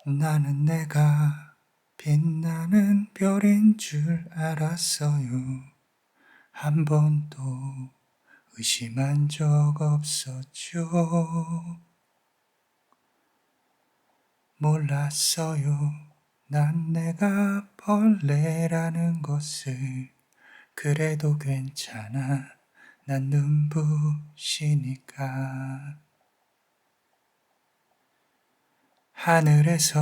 나는 내가 빛나는 별인 줄 알았어요. 한 번도 의심한 적 없었죠. 몰랐어요. 난 내가 벌레라는 것을. 그래도 괜찮아. 난 눈부시니까. 하늘에서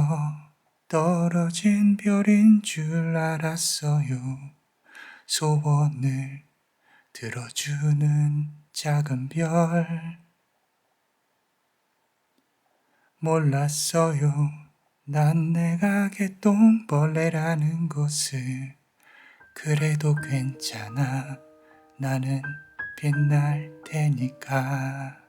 떨어진 별인 줄 알았어요. 소원을 들어주는 작은 별. 몰랐어요. 난 내가 개똥벌레라는 것을. 그래도 괜찮아. 나는 빛날 테니까.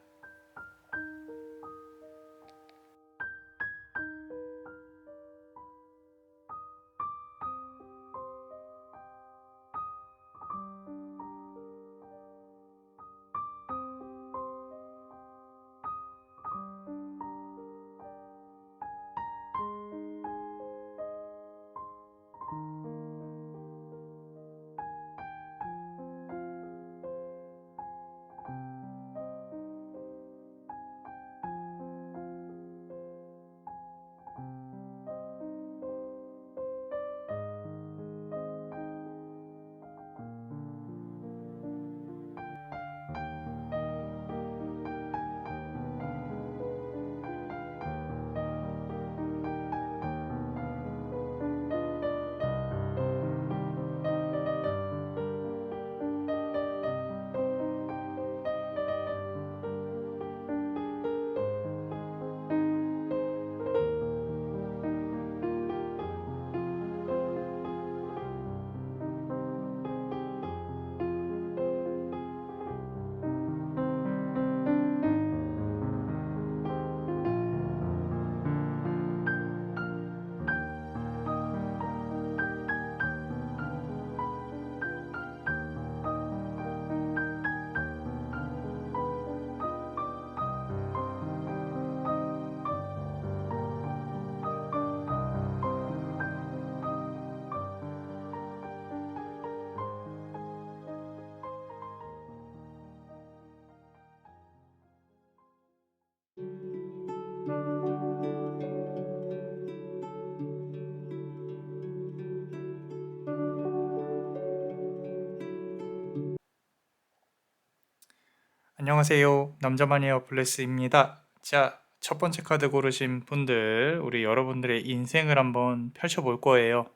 안녕하세요. 남자마니아 블레스입니다. 자, 첫 번째 카드 고르신 분들, 우리 여러분들의 인생을 한번 펼쳐볼 거예요.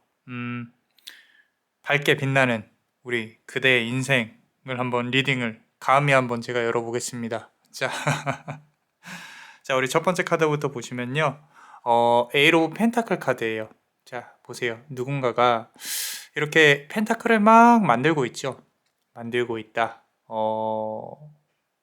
밝게 빛나는 우리 그대의 인생을 한번 리딩을 감히 한번 제가 열어보겠습니다. 자, 자, 우리 첫 번째 카드부터 보시면요. 에이로 펜타클 카드예요. 자, 보세요. 누군가가 이렇게 펜타클을 막 만들고 있죠. 만들고 있다.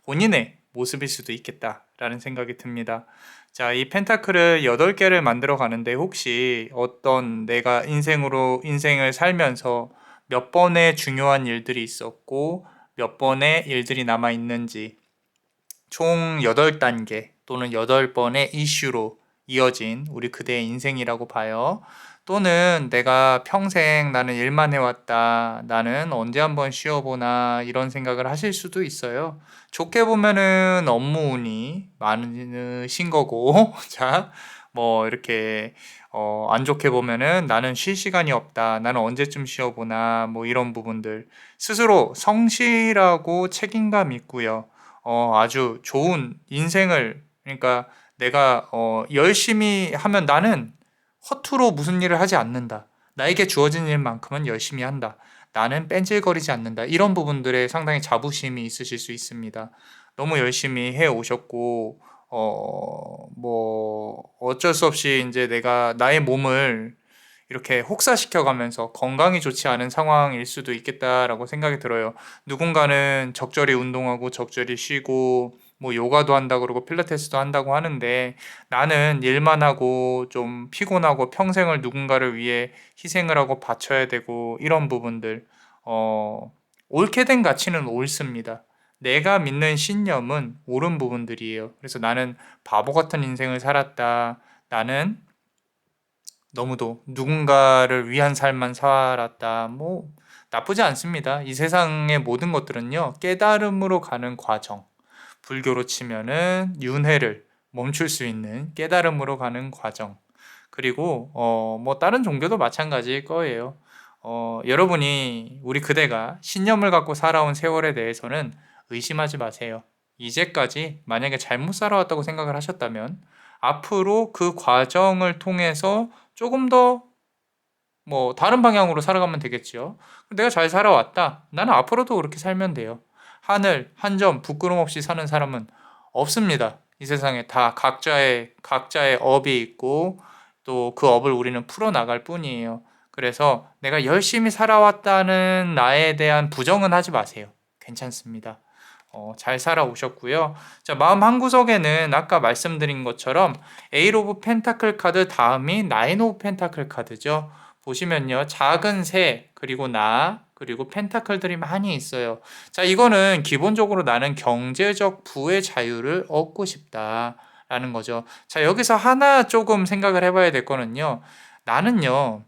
본인의 모습일 수도 있겠다라는 생각이 듭니다. 자, 이 펜타클을 8개를 만들어 가는데 혹시 어떤 내가 인생을 살면서 몇 번의 중요한 일들이 있었고 몇 번의 일들이 남아 있는지 총 8단계 또는 8번의 이슈로 이어진 우리 그대의 인생이라고 봐요. 또는 내가 평생 나는 일만 해왔다. 나는 언제 한번 쉬어보나 이런 생각을 하실 수도 있어요. 좋게 보면은 업무 운이 많으신 거고 자, 뭐 이렇게 안 좋게 보면은 나는 쉴 시간이 없다. 나는 언제쯤 쉬어보나 뭐 이런 부분들 스스로 성실하고 책임감 있고요. 아주 좋은 인생을 그러니까 내가 열심히 하면 나는 허투루 무슨 일을 하지 않는다. 나에게 주어진 일만큼은 열심히 한다. 나는 뺀질거리지 않는다. 이런 부분들에 상당히 자부심이 있으실 수 있습니다. 너무 열심히 해 오셨고 뭐 어쩔 수 없이 이제 내가 나의 몸을 이렇게 혹사시켜 가면서 건강이 좋지 않은 상황일 수도 있겠다라고 생각이 들어요. 누군가는 적절히 운동하고 적절히 쉬고 뭐 요가도 한다 그러고 필라테스도 한다고 하는데 나는 일만 하고 좀 피곤하고 평생을 누군가를 위해 희생을 하고 바쳐야 되고 이런 부분들 옳게 된 가치는 옳습니다. 내가 믿는 신념은 옳은 부분들이에요. 그래서 나는 바보 같은 인생을 살았다. 나는 너무도 누군가를 위한 삶만 살았다. 뭐 나쁘지 않습니다. 이 세상의 모든 것들은요, 깨달음으로 가는 과정. 불교로 치면은 윤회를 멈출 수 있는 깨달음으로 가는 과정. 그리고 뭐 다른 종교도 마찬가지일 거예요. 여러분이 우리 그대가 신념을 갖고 살아온 세월에 대해서는 의심하지 마세요. 이제까지 만약에 잘못 살아왔다고 생각을 하셨다면 앞으로 그 과정을 통해서 조금 더 뭐 다른 방향으로 살아가면 되겠지요. 내가 잘 살아왔다. 나는 앞으로도 그렇게 살면 돼요. 하늘 한 점 부끄럼 없이 사는 사람은 없습니다. 이 세상에 다 각자의 업이 있고 또 그 업을 우리는 풀어 나갈 뿐이에요. 그래서 내가 열심히 살아왔다는 나에 대한 부정은 하지 마세요. 괜찮습니다. 잘 살아오셨고요. 자, 마음 한구석에는 아까 말씀드린 것처럼 에잇 오브 펜타클 카드 다음이 나인 오브 펜타클 카드죠. 보시면요. 작은 새, 그리고 그리고 펜타클들이 많이 있어요. 자, 이거는 기본적으로 나는 경제적 부의 자유를 얻고 싶다라는 거죠. 자, 여기서 하나 조금 생각을 해봐야 될 거는요. 나는요,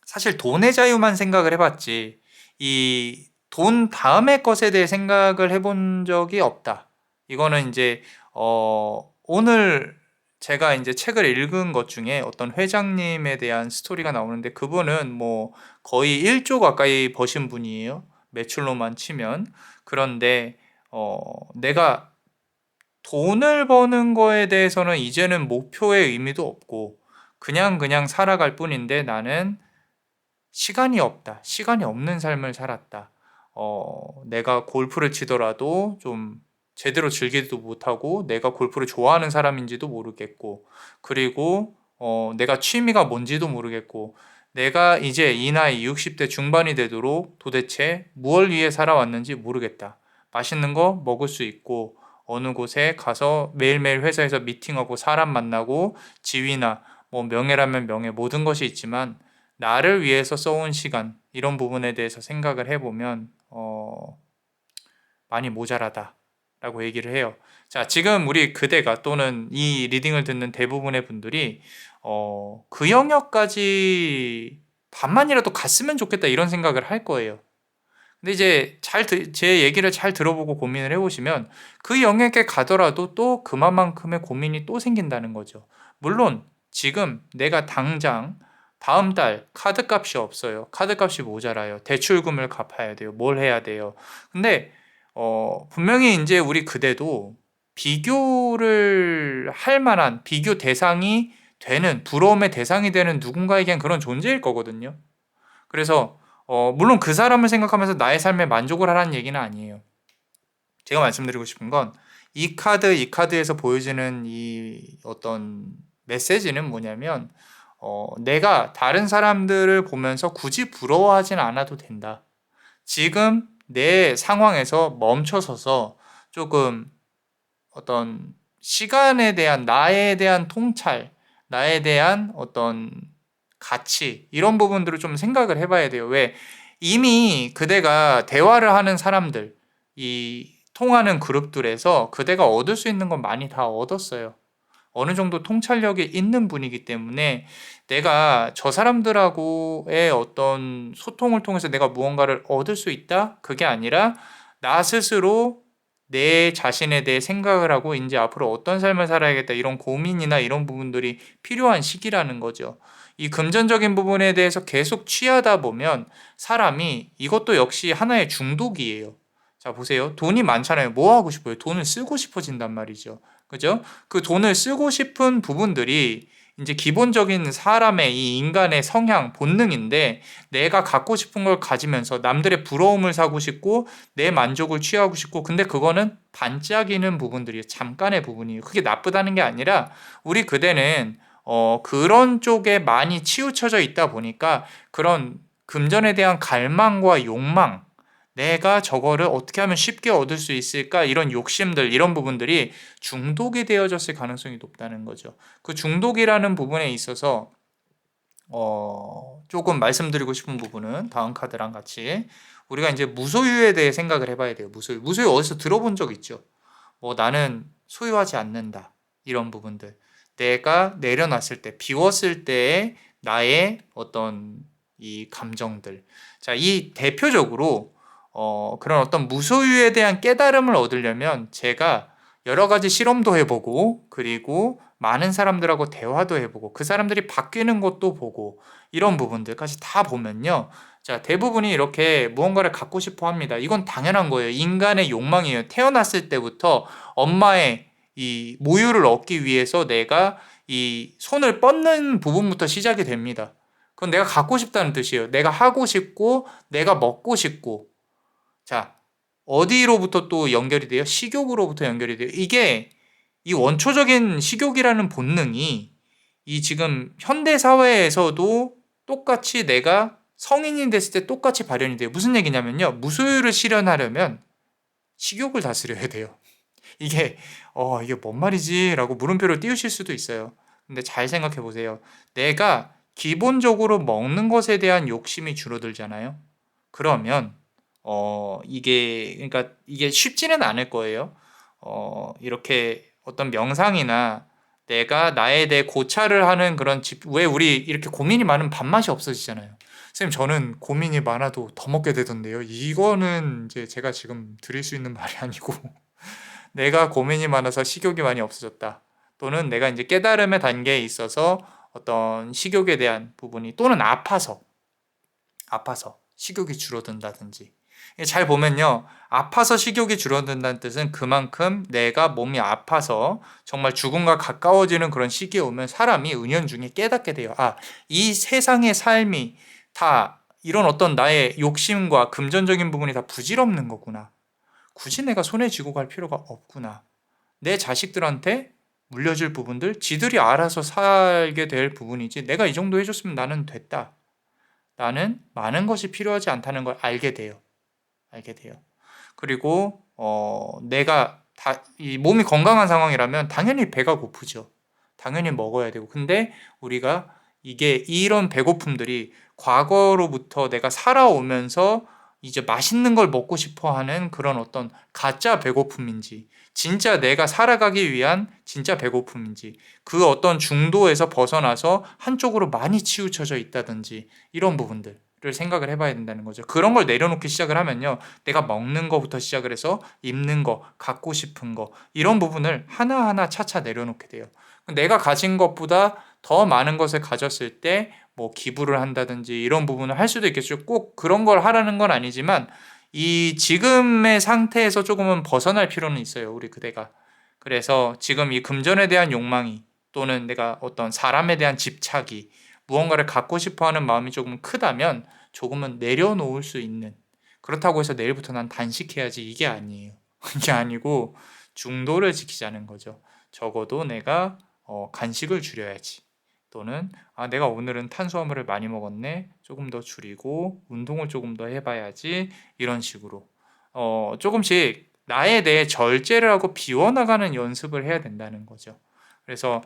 사실 돈의 자유만 생각을 해봤지, 이 돈 다음의 것에 대해 생각을 해본 적이 없다. 이거는 이제, 오늘 제가 이제 책을 읽은 것 중에 어떤 회장님에 대한 스토리가 나오는데 그분은 뭐 거의 1조 가까이 버신 분이에요. 매출로만 치면. 그런데, 내가 돈을 버는 거에 대해서는 이제는 목표의 의미도 없고 그냥 살아갈 뿐인데 나는 시간이 없다. 시간이 없는 삶을 살았다. 내가 골프를 치더라도 좀 제대로 즐기지도 못하고 내가 골프를 좋아하는 사람인지도 모르겠고 그리고 내가 취미가 뭔지도 모르겠고 내가 이제 이 나이 60대 중반이 되도록 도대체 무엇을 위해 살아왔는지 모르겠다. 맛있는 거 먹을 수 있고 어느 곳에 가서 매일매일 회사에서 미팅하고 사람 만나고 지위나 뭐 명예라면 명예 모든 것이 있지만 나를 위해서 써온 시간 이런 부분에 대해서 생각을 해보면 많이 모자라다라고 얘기를 해요. 자, 지금 우리 그대가 또는 이 리딩을 듣는 대부분의 분들이 그 영역까지 반만이라도 갔으면 좋겠다 이런 생각을 할 거예요. 근데 이제 제 얘기를 잘 들어보고 고민을 해보시면 그 영역에 가더라도 또 그만큼의 고민이 또 생긴다는 거죠. 물론 지금 내가 당장 다음 달 카드값이 없어요. 카드값이 모자라요. 대출금을 갚아야 돼요. 뭘 해야 돼요. 근데 분명히 이제 우리 그대도 비교를 할 만한 비교 대상이 되는 부러움의 대상이 되는 누군가에겐 그런 존재일 거거든요. 그래서 물론 그 사람을 생각하면서 나의 삶에 만족을 하라는 얘기는 아니에요. 제가 말씀드리고 싶은 건 이 카드에서 보여지는 이 어떤 메시지는 뭐냐면 내가 다른 사람들을 보면서 굳이 부러워하진 않아도 된다. 지금 내 상황에서 멈춰서서 조금 어떤 시간에 대한 나에 대한 통찰, 나에 대한 어떤 가치 이런 부분들을 좀 생각을 해봐야 돼요. 왜 이미 그대가 대화를 하는 사람들, 이 통하는 그룹들에서 그대가 얻을 수 있는 건 많이 다 얻었어요. 어느 정도 통찰력이 있는 분이기 때문에 내가 저 사람들하고의 어떤 소통을 통해서 내가 무언가를 얻을 수 있다? 그게 아니라 나 스스로 내 자신에 대해 생각을 하고 이제 앞으로 어떤 삶을 살아야겠다 이런 고민이나 이런 부분들이 필요한 시기라는 거죠. 이 금전적인 부분에 대해서 계속 취하다 보면 사람이 이것도 역시 하나의 중독이에요. 자, 보세요. 돈이 많잖아요. 뭐 하고 싶어요? 돈을 쓰고 싶어진단 말이죠. 그죠? 그 돈을 쓰고 싶은 부분들이 이제 기본적인 사람의 이 인간의 성향, 본능인데 내가 갖고 싶은 걸 가지면서 남들의 부러움을 사고 싶고 내 만족을 취하고 싶고 근데 그거는 반짝이는 부분들이에요. 잠깐의 부분이에요. 그게 나쁘다는 게 아니라 우리 그대는 그런 쪽에 많이 치우쳐져 있다 보니까 그런 금전에 대한 갈망과 욕망 내가 저거를 어떻게 하면 쉽게 얻을 수 있을까? 이런 욕심들, 이런 부분들이 중독이 되어졌을 가능성이 높다는 거죠. 그 중독이라는 부분에 있어서 조금 말씀드리고 싶은 부분은 다음 카드랑 같이 우리가 이제 무소유에 대해 생각을 해봐야 돼요. 무소유 어디서 들어본 적 있죠? 나는 소유하지 않는다. 이런 부분들. 내가 내려놨을 때, 비웠을 때의 나의 어떤 이 감정들. 자, 이 대표적으로 그런 어떤 무소유에 대한 깨달음을 얻으려면 제가 여러 가지 실험도 해보고, 그리고 많은 사람들하고 대화도 해보고, 그 사람들이 바뀌는 것도 보고, 이런 부분들까지 다 보면요. 자, 대부분이 이렇게 무언가를 갖고 싶어 합니다. 이건 당연한 거예요. 인간의 욕망이에요. 태어났을 때부터 엄마의 이 모유를 얻기 위해서 내가 이 손을 뻗는 부분부터 시작이 됩니다. 그건 내가 갖고 싶다는 뜻이에요. 내가 하고 싶고, 내가 먹고 싶고. 자, 어디로부터 또 연결이 돼요? 식욕으로부터 연결이 돼요. 이게 이 원초적인 식욕이라는 본능이 이 지금 현대 사회에서도 똑같이 내가 성인이 됐을 때 똑같이 발현이 돼요. 무슨 얘기냐면요. 무소유를 실현하려면 식욕을 다스려야 돼요. 이게 이게 뭔 말이지? 라고 물음표를 띄우실 수도 있어요. 근데 잘 생각해 보세요. 내가 기본적으로 먹는 것에 대한 욕심이 줄어들잖아요. 그러면 이게 그러니까 이게 쉽지는 않을 거예요. 이렇게 어떤 명상이나 내가 나에 대해 고찰을 하는 그런 왜 우리 이렇게 고민이 많으면 밥맛이 없어지잖아요. 선생님, 저는 고민이 많아도 더 먹게 되던데요. 이거는 이제 제가 지금 드릴 수 있는 말이 아니고 내가 고민이 많아서 식욕이 많이 없어졌다. 또는 내가 이제 깨달음의 단계에 있어서 어떤 식욕에 대한 부분이 또는 아파서 식욕이 줄어든다든지. 잘 보면요. 아파서 식욕이 줄어든다는 뜻은 그만큼 내가 몸이 아파서 정말 죽음과 가까워지는 그런 시기에 오면 사람이 은연중에 깨닫게 돼요. 아, 이 세상의 삶이 다 이런 어떤 나의 욕심과 금전적인 부분이 다 부질없는 거구나. 굳이 내가 손에 쥐고 갈 필요가 없구나. 내 자식들한테 물려줄 부분들 지들이 알아서 살게 될 부분이지 내가 이 정도 해줬으면 나는 됐다. 나는 많은 것이 필요하지 않다는 걸 알게 돼요. 그리고 내가 이 몸이 건강한 상황이라면 당연히 배가 고프죠. 당연히 먹어야 되고. 근데 우리가 이게 이런 배고픔들이 과거로부터 내가 살아오면서 이제 맛있는 걸 먹고 싶어 하는 그런 어떤 가짜 배고픔인지, 진짜 내가 살아가기 위한 진짜 배고픔인지, 그 어떤 중도에서 벗어나서 한쪽으로 많이 치우쳐져 있다든지, 이런 부분들을 생각을 해봐야 된다는 거죠. 그런 걸 내려놓기 시작을 하면요. 내가 먹는 거부터 시작을 해서 입는 거, 갖고 싶은 거, 이런 부분을 하나하나 차차 내려놓게 돼요. 내가 가진 것보다 더 많은 것을 가졌을 때 뭐 기부를 한다든지 이런 부분을 할 수도 있겠죠. 꼭 그런 걸 하라는 건 아니지만 이 지금의 상태에서 조금은 벗어날 필요는 있어요. 우리 그대가. 그래서 지금 이 금전에 대한 욕망이 또는 내가 어떤 사람에 대한 집착이 무언가를 갖고 싶어 하는 마음이 조금 크다면 조금은 내려놓을 수 있는, 그렇다고 해서 내일부터 난 단식해야지 이게 아니에요. 이게 아니고 중도를 지키자는 거죠. 적어도 내가 간식을 줄여야지. 또는 내가 오늘은 탄수화물을 많이 먹었네. 조금 더 줄이고 운동을 조금 더 해봐야지. 이런 식으로 조금씩 나에 대해 절제를 하고 비워나가는 연습을 해야 된다는 거죠. 그래서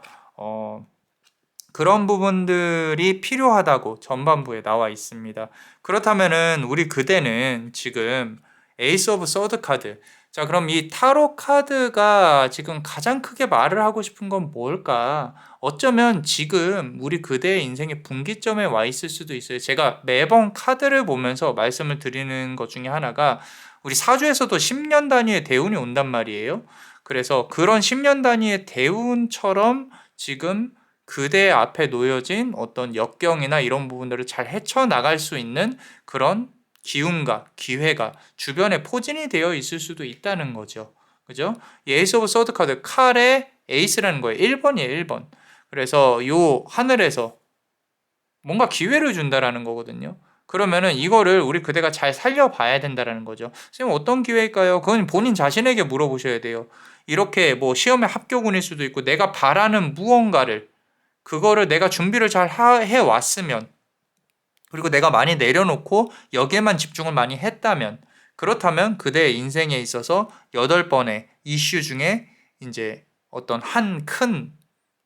그런 부분들이 필요하다고 전반부에 나와 있습니다. 그렇다면은 우리 그대는 지금 에이스 오브 서드 카드. 자, 그럼 이 타로 카드가 지금 가장 크게 말을 하고 싶은 건 뭘까? 어쩌면 지금 우리 그대의 인생의 분기점에 와 있을 수도 있어요. 제가 매번 카드를 보면서 말씀을 드리는 것 중에 하나가 우리 사주에서도 10년 단위의 대운이 온단 말이에요. 그래서 그런 10년 단위의 대운처럼 지금 그대 앞에 놓여진 어떤 역경이나 이런 부분들을 잘 헤쳐나갈 수 있는 그런 기운과 기회가 주변에 포진이 되어 있을 수도 있다는 거죠. 그죠? 에이스 오브 서드 카드, 칼의 에이스라는 거예요. 1번이에요, 1번. 그래서 요 하늘에서 뭔가 기회를 준다라는 거거든요. 그러면은 이거를 우리 그대가 잘 살려봐야 된다라는 거죠. 선생님, 어떤 기회일까요? 그건 본인 자신에게 물어보셔야 돼요. 이렇게 뭐 시험에 합격운일 수도 있고 내가 바라는 무언가를 그거를 내가 준비를 잘 해왔으면, 그리고 내가 많이 내려놓고 여기에만 집중을 많이 했다면, 그렇다면 그대의 인생에 있어서 8번의 이슈 중에 이제 어떤 한 큰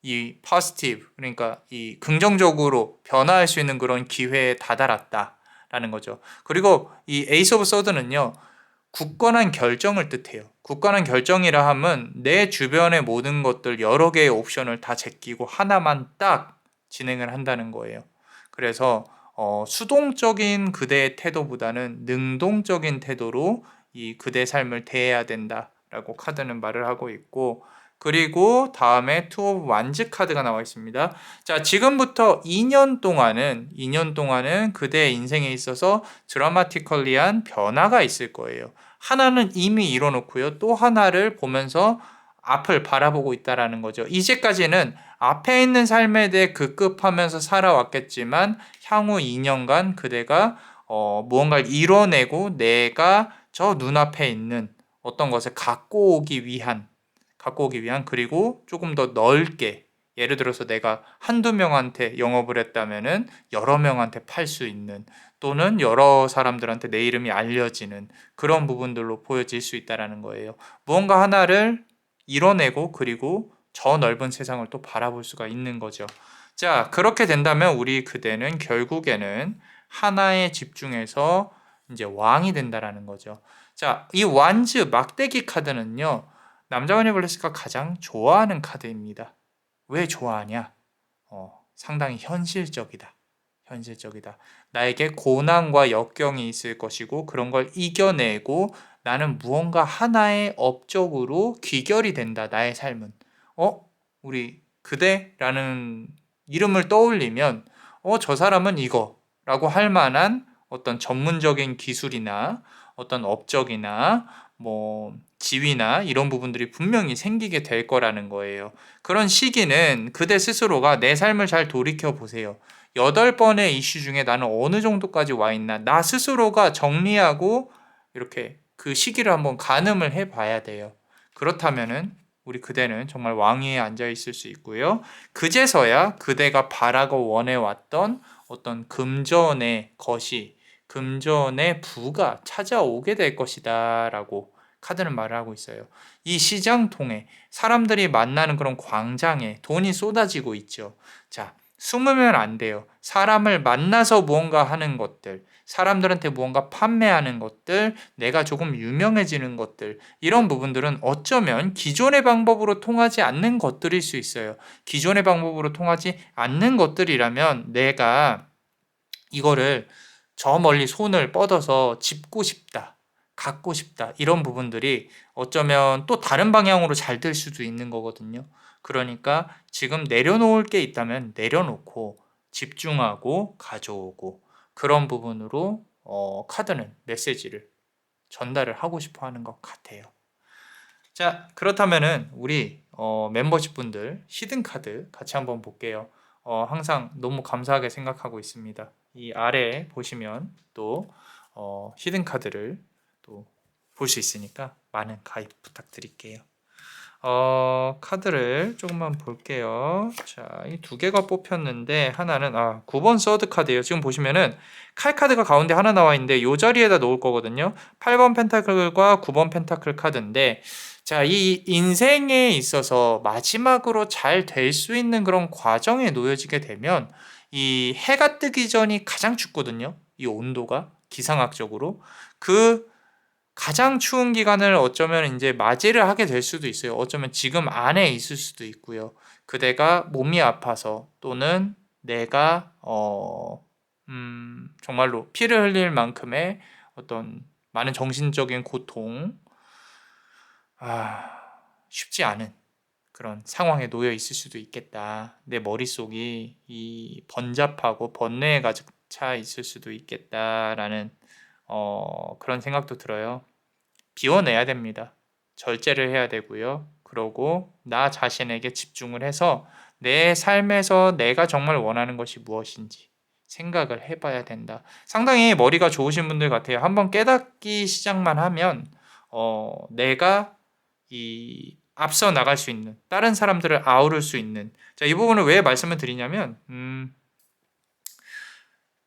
이 포지티브, 그러니까 이 긍정적으로 변화할 수 있는 그런 기회에 다다랐다라는 거죠. 그리고 이 에이스 오브 서드는요, 굳건한 결정을 뜻해요. 굳건한 결정이라 함은 내 주변의 모든 것들 여러 개의 옵션을 다 제끼고 하나만 딱 진행을 한다는 거예요. 그래서 수동적인 그대의 태도보다는 능동적인 태도로 이 그대 삶을 대해야 된다라고 카드는 말을 하고 있고, 그리고 다음에 투 오브 완즈 카드가 나와 있습니다. 자, 지금부터 2년 동안은 그대의 인생에 있어서 드라마티컬리한 변화가 있을 거예요. 하나는 이미 이뤄놓고요. 또 하나를 보면서 앞을 바라보고 있다라는 거죠. 이제까지는 앞에 있는 삶에 대해 급급하면서 살아왔겠지만 향후 2년간 그대가 무언가를 이뤄내고 내가 저 눈앞에 있는 어떤 것을 갖고 오기 위한, 그리고 조금 더 넓게, 예를 들어서 내가 한두 명한테 영업을 했다면은 여러 명한테 팔 수 있는, 또는 여러 사람들한테 내 이름이 알려지는 그런 부분들로 보여질 수 있다는 거예요. 무언가 하나를 이뤄내고 그리고 저 넓은 세상을 또 바라볼 수가 있는 거죠. 자, 그렇게 된다면 우리 그대는 결국에는 하나에 집중해서 이제 왕이 된다라는 거죠. 자, 이 완즈 막대기 카드는요, 남자원의 블레스가 가장 좋아하는 카드입니다. 왜 좋아하냐? 상당히 현실적이다. 나에게 고난과 역경이 있을 것이고 그런 걸 이겨내고 나는 무언가 하나의 업적으로 귀결이 된다. 나의 삶은. 우리 그대라는 이름을 떠올리면 저 사람은 이거라고 할 만한 어떤 전문적인 기술이나 어떤 업적이나 뭐 지위나 이런 부분들이 분명히 생기게 될 거라는 거예요. 그런 시기는 그대 스스로가 내 삶을 잘 돌이켜 보세요. 8번의 이슈 중에 나는 어느 정도까지 와 있나, 나 스스로가 정리하고 이렇게 그 시기를 한번 가늠을 해 봐야 돼요. 그렇다면은 우리 그대는 정말 왕위에 앉아 있을 수 있고요. 그제서야 그대가 바라고 원해왔던 어떤 금전의 부가 찾아오게 될 것이다 라고 카드는 말을 하고 있어요. 이 시장통에 사람들이 만나는 그런 광장에 돈이 쏟아지고 있죠. 자, 숨으면 안 돼요. 사람을 만나서 무언가 하는 것들, 사람들한테 무언가 판매하는 것들, 내가 조금 유명해지는 것들, 이런 부분들은 어쩌면 기존의 방법으로 통하지 않는 것들일 수 있어요. 기존의 방법으로 통하지 않는 것들이라면 내가 이거를 저 멀리 손을 뻗어서 짚고 싶다, 갖고 싶다, 이런 부분들이 어쩌면 또 다른 방향으로 잘 될 수도 있는 거거든요. 그러니까 지금 내려놓을 게 있다면 내려놓고 집중하고 가져오고, 그런 부분으로 카드는 메시지를 전달을 하고 싶어 하는 것 같아요. 자, 그렇다면은 우리 멤버십 분들 히든 카드 같이 한번 볼게요. 항상 너무 감사하게 생각하고 있습니다. 이 아래 보시면 또 히든 카드를 또 볼 수 있으니까 많은 가입 부탁드릴게요. 카드를 조금만 볼게요. 자, 이 두 개가 뽑혔는데 하나는 9번 서드 카드예요. 지금 보시면은 칼 카드가 가운데 하나 나와 있는데 이 자리에다 놓을 거거든요. 8번 펜타클과 9번 펜타클 카드인데, 자, 이 인생에 있어서 마지막으로 잘 될 수 있는 그런 과정에 놓여지게 되면 이 해가 뜨기 전이 가장 춥거든요. 이 온도가 기상학적으로 그 가장 추운 기간을 어쩌면 이제 맞이를 하게 될 수도 있어요. 어쩌면 지금 안에 있을 수도 있고요. 그대가 몸이 아파서 또는 내가 정말로 피를 흘릴 만큼의 어떤 많은 정신적인 고통, 쉽지 않은 그런 상황에 놓여 있을 수도 있겠다. 내 머릿속이 이 번잡하고 번뇌에 가득 차 있을 수도 있겠다라는 그런 생각도 들어요. 비워내야 됩니다. 절제를 해야 되고요. 그러고 나 자신에게 집중을 해서 내 삶에서 내가 정말 원하는 것이 무엇인지 생각을 해봐야 된다. 상당히 머리가 좋으신 분들 같아요. 한번 깨닫기 시작만 하면 내가 이 앞서 나갈 수 있는, 다른 사람들을 아우를 수 있는, 자, 이 부분을 왜 말씀을 드리냐면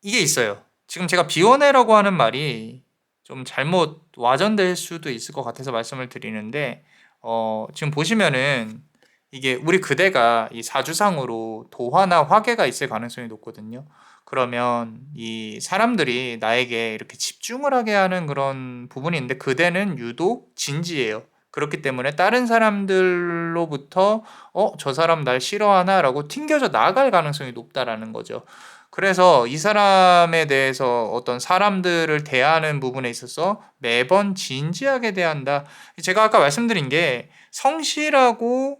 이게 있어요. 지금 제가 비워내라고 하는 말이 좀 잘못 와전될 수도 있을 것 같아서 말씀을 드리는데, 지금 보시면은 이게 우리 그대가 이 사주상으로 도화나 화계가 있을 가능성이 높거든요. 그러면 이 사람들이 나에게 이렇게 집중을 하게 하는 그런 부분이 있는데 그대는 유독 진지해요. 그렇기 때문에 다른 사람들로부터 저 사람 날 싫어하나라고 튕겨져 나갈 가능성이 높다라는 거죠. 그래서 이 사람에 대해서 어떤 사람들을 대하는 부분에 있어서 매번 진지하게 대한다. 제가 아까 말씀드린 게 성실하고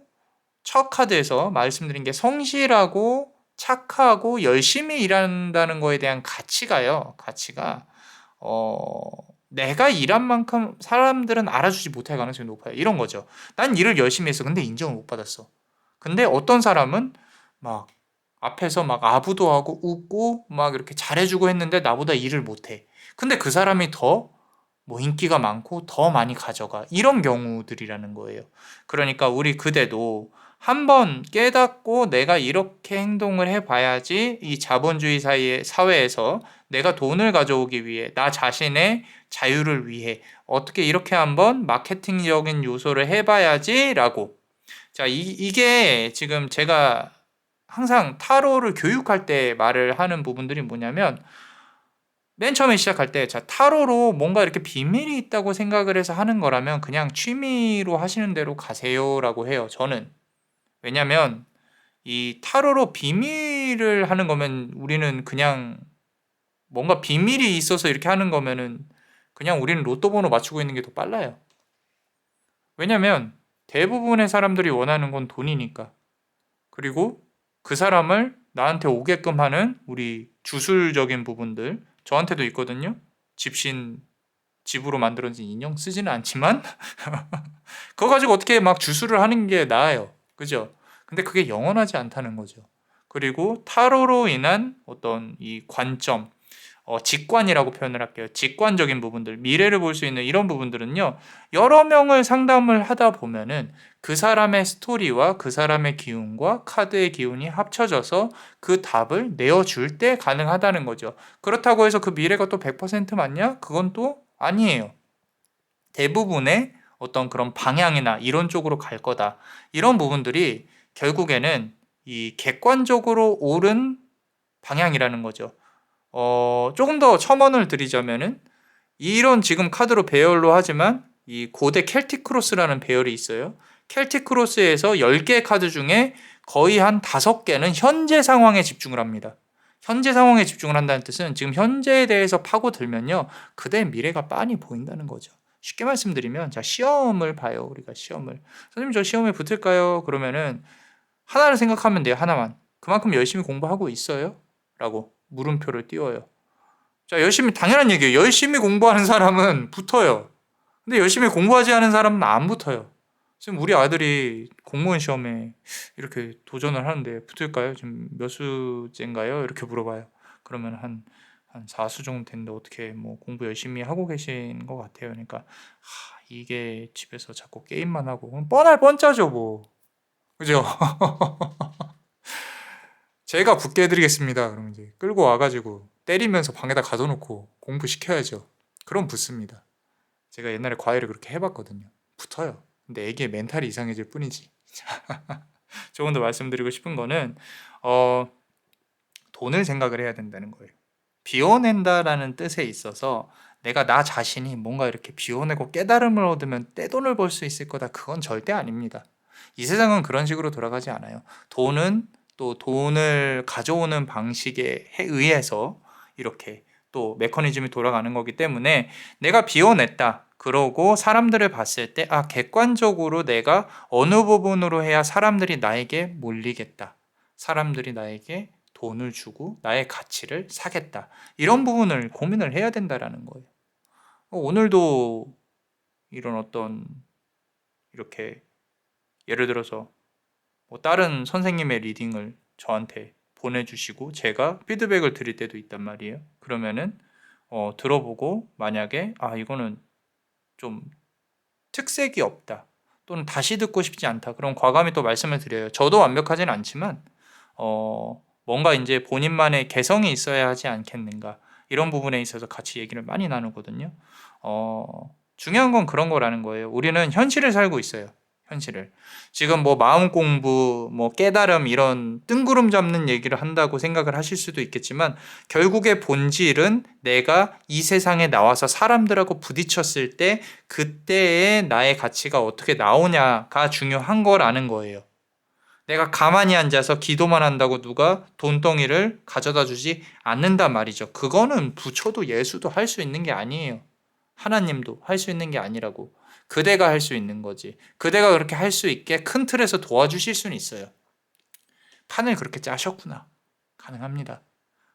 첫 카드에서 말씀드린 게 성실하고 착하고 열심히 일한다는 거에 대한 가치가요. 가치가 어, 내가 일한 만큼 사람들은 알아주지 못할 가능성이 높아요. 이런 거죠. 난 일을 열심히 했어. 근데 인정을 못 받았어. 근데 어떤 사람은 막 앞에서 막 아부도 하고 웃고 막 이렇게 잘해주고 했는데 나보다 일을 못해. 근데 그 사람이 더 뭐 인기가 많고 더 많이 가져가. 이런 경우들이라는 거예요. 그러니까 우리 그대도 한번 깨닫고 내가 이렇게 행동을 해봐야지 이 자본주의 사회에서 내가 돈을 가져오기 위해 나 자신의 자유를 위해 어떻게 이렇게 한번 마케팅적인 요소를 해봐야지라고. 자, 이게 지금 제가 항상 타로를 교육할 때 말을 하는 부분들이 뭐냐면 맨 처음에 시작할 때 자, 타로로 뭔가 이렇게 비밀이 있다고 생각을 해서 하는 거라면 그냥 취미로 하시는 대로 가세요라고 해요. 저는. 왜냐면 이 타로로 비밀을 하는 거면 우리는 그냥 뭔가 비밀이 있어서 이렇게 하는 거면은 그냥 우리는 로또 번호 맞추고 있는 게 더 빨라요. 왜냐면 대부분의 사람들이 원하는 건 돈이니까. 그리고 그 사람을 나한테 오게끔 하는 우리 주술적인 부분들 저한테도 있거든요. 집신 집으로 만들어진 인형 쓰지는 않지만 그거 가지고 어떻게 막 주술을 하는 게 나아요. 그죠? 근데 그게 영원하지 않다는 거죠. 그리고 타로로 인한 어떤 이 관점, 직관이라고 표현을 할게요. 직관적인 부분들, 미래를 볼 수 있는 이런 부분들은요, 여러 명을 상담을 하다 보면은 그 사람의 스토리와 그 사람의 기운과 카드의 기운이 합쳐져서 그 답을 내어줄 때 가능하다는 거죠. 그렇다고 해서 그 미래가 또 100% 맞냐? 그건 또 아니에요. 대부분의 어떤 그런 방향이나 이런 쪽으로 갈 거다. 이런 부분들이 결국에는 이 객관적으로 옳은 방향이라는 거죠. 조금 더 첨언을 드리자면은 이런 지금 카드로 배열로 하지만 이 고대 켈틱 크로스라는 배열이 있어요. 켈틱 크로스에서 10개의 카드 중에 거의 한 5개는 현재 상황에 집중을 합니다. 현재 상황에 집중을 한다는 뜻은 지금 현재에 대해서 파고들면요. 그대의 미래가 빤히 보인다는 거죠. 쉽게 말씀드리면 자, 시험을 봐요. 우리가 시험을. 선생님 저 시험에 붙을까요? 그러면은 하나를 생각하면 돼요. 하나만. 그만큼 열심히 공부하고 있어요? 라고 물음표를 띄워요. 자, 열심히 당연한 얘기예요. 열심히 공부하는 사람은 붙어요. 근데 열심히 공부하지 않은 사람은 안 붙어요. 지금 우리 아들이 공무원 시험에 이렇게 도전을 하는데 붙을까요? 지금 몇 수째인가요? 이렇게 물어봐요. 그러면 한 4수 정도 됐는데 어떻게 뭐 공부 열심히 하고 계신 것 같아요. 그러니까 이게 집에서 자꾸 게임만 하고 그럼 뻔할 뻔짜죠 뭐. 그죠? 제가 붙게 해드리겠습니다. 그러면 이제 끌고 와가지고 때리면서 방에다 가둬놓고 공부시켜야죠. 그럼 붙습니다. 제가 옛날에 과외를 그렇게 해봤거든요. 붙어요. 근데 애기의 멘탈이 이상해질 뿐이지. 조금 더 말씀드리고 싶은 거는 어, 돈을 생각을 해야 된다는 거예요. 비워낸다라는 뜻에 있어서 내가 나 자신이 뭔가 이렇게 비워내고 깨달음을 얻으면 떼돈을 벌 수 있을 거다. 그건 절대 아닙니다. 이 세상은 그런 식으로 돌아가지 않아요. 돈은 또 돈을 가져오는 방식에 의해서 이렇게 또 메커니즘이 돌아가는 거기 때문에 내가 비워냈다. 그러고 사람들을 봤을 때 객관적으로 내가 어느 부분으로 해야 사람들이 나에게 몰리겠다. 사람들이 나에게 돈을 주고 나의 가치를 사겠다. 이런 부분을 고민을 해야 된다라는 거예요. 오늘도 이런 어떤 이렇게 예를 들어서 뭐 다른 선생님의 리딩을 저한테 보내주시고 제가 피드백을 드릴 때도 있단 말이에요. 그러면은 들어보고 만약에 이거는 좀 특색이 없다 또는 다시 듣고 싶지 않다 그럼 과감히 또 말씀을 드려요. 저도 완벽하진 않지만 뭔가 이제 본인만의 개성이 있어야 하지 않겠는가 이런 부분에 있어서 같이 얘기를 많이 나누거든요. 중요한 건 그런 거라는 거예요. 우리는 현실을 살고 있어요. 현실을. 지금 뭐 마음 공부, 뭐 깨달음 이런 뜬구름 잡는 얘기를 한다고 생각을 하실 수도 있겠지만 결국의 본질은 내가 이 세상에 나와서 사람들하고 부딪혔을 때 그때의 나의 가치가 어떻게 나오냐가 중요한 거라는 거예요. 내가 가만히 앉아서 기도만 한다고 누가 돈덩이를 가져다 주지 않는단 말이죠. 그거는 부처도 예수도 할 수 있는 게 아니에요. 하나님도 할 수 있는 게 아니라고. 그대가 할 수 있는 거지. 그대가 그렇게 할 수 있게 큰 틀에서 도와주실 수는 있어요. 판을 그렇게 짜셨구나. 가능합니다.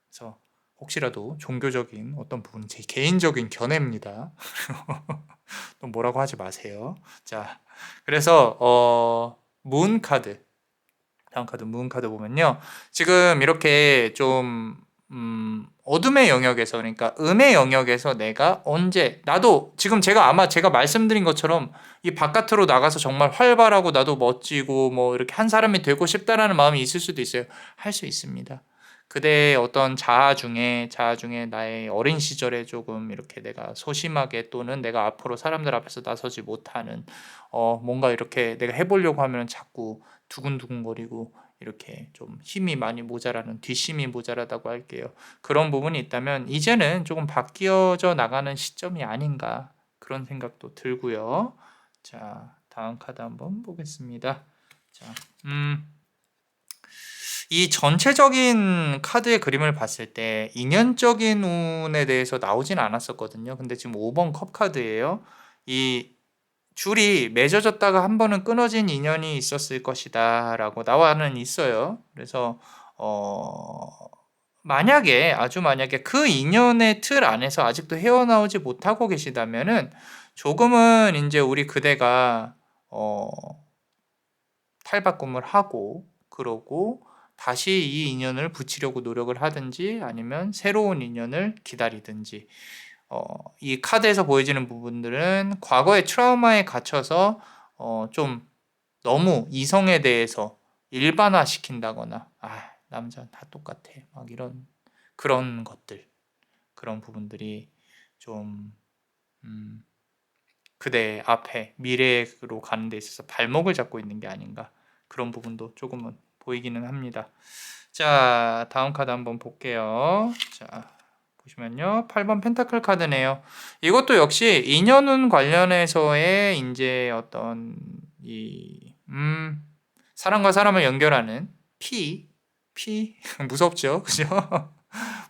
그래서 혹시라도 종교적인 어떤 부분, 제 개인적인 견해입니다. 또 뭐라고 하지 마세요. 자, 그래서 문 카드. 다음 카드 문 카드 보면요. 지금 이렇게 좀 어둠의 영역에서 그러니까 음의 영역에서 내가 언제 나도 지금 제가 말씀드린 것처럼 이 바깥으로 나가서 정말 활발하고 나도 멋지고 뭐 이렇게 한 사람이 되고 싶다라는 마음이 있을 수도 있어요. 할 수 있습니다. 그대의 어떤 자아 중에 나의 어린 시절에 조금 이렇게 내가 소심하게 또는 내가 앞으로 사람들 앞에서 나서지 못하는 뭔가 이렇게 내가 해보려고 하면 자꾸 두근두근거리고 이렇게 좀 힘이 많이 모자라는 뒷심이 모자라다고 할게요. 그런 부분이 있다면 이제는 조금 바뀌어져 나가는 시점이 아닌가 그런 생각도 들고요. 자, 다음 카드 한번 보겠습니다. 자, 이 전체적인 카드의 그림을 봤을 때 인연적인 운에 대해서 나오진 않았었거든요. 근데 지금 5번 컵 카드예요. 이 줄이 맺어졌다가 한 번은 끊어진 인연이 있었을 것이다 라고 나와는 있어요. 그래서 만약에 그 인연의 틀 안에서 아직도 헤어나오지 못하고 계시다면은 조금은 이제 우리 그대가 탈바꿈을 하고 그러고 다시 이 인연을 붙이려고 노력을 하든지 아니면 새로운 인연을 기다리든지 이 카드에서 보여지는 부분들은 과거의 트라우마에 갇혀서 좀 너무 이성에 대해서 일반화시킨다거나 남자는 다 똑같아 막 이런 그런 것들 그런 부분들이 좀 그대 앞에 미래로 가는 데 있어서 발목을 잡고 있는 게 아닌가 그런 부분도 조금은 보이기는 합니다. 자, 다음 카드 한번 볼게요. 자, 보시면요. 8번 펜타클 카드네요. 이것도 역시 인연운 관련해서의 이제 어떤 사람과 사람을 연결하는 피 무섭죠. 그죠?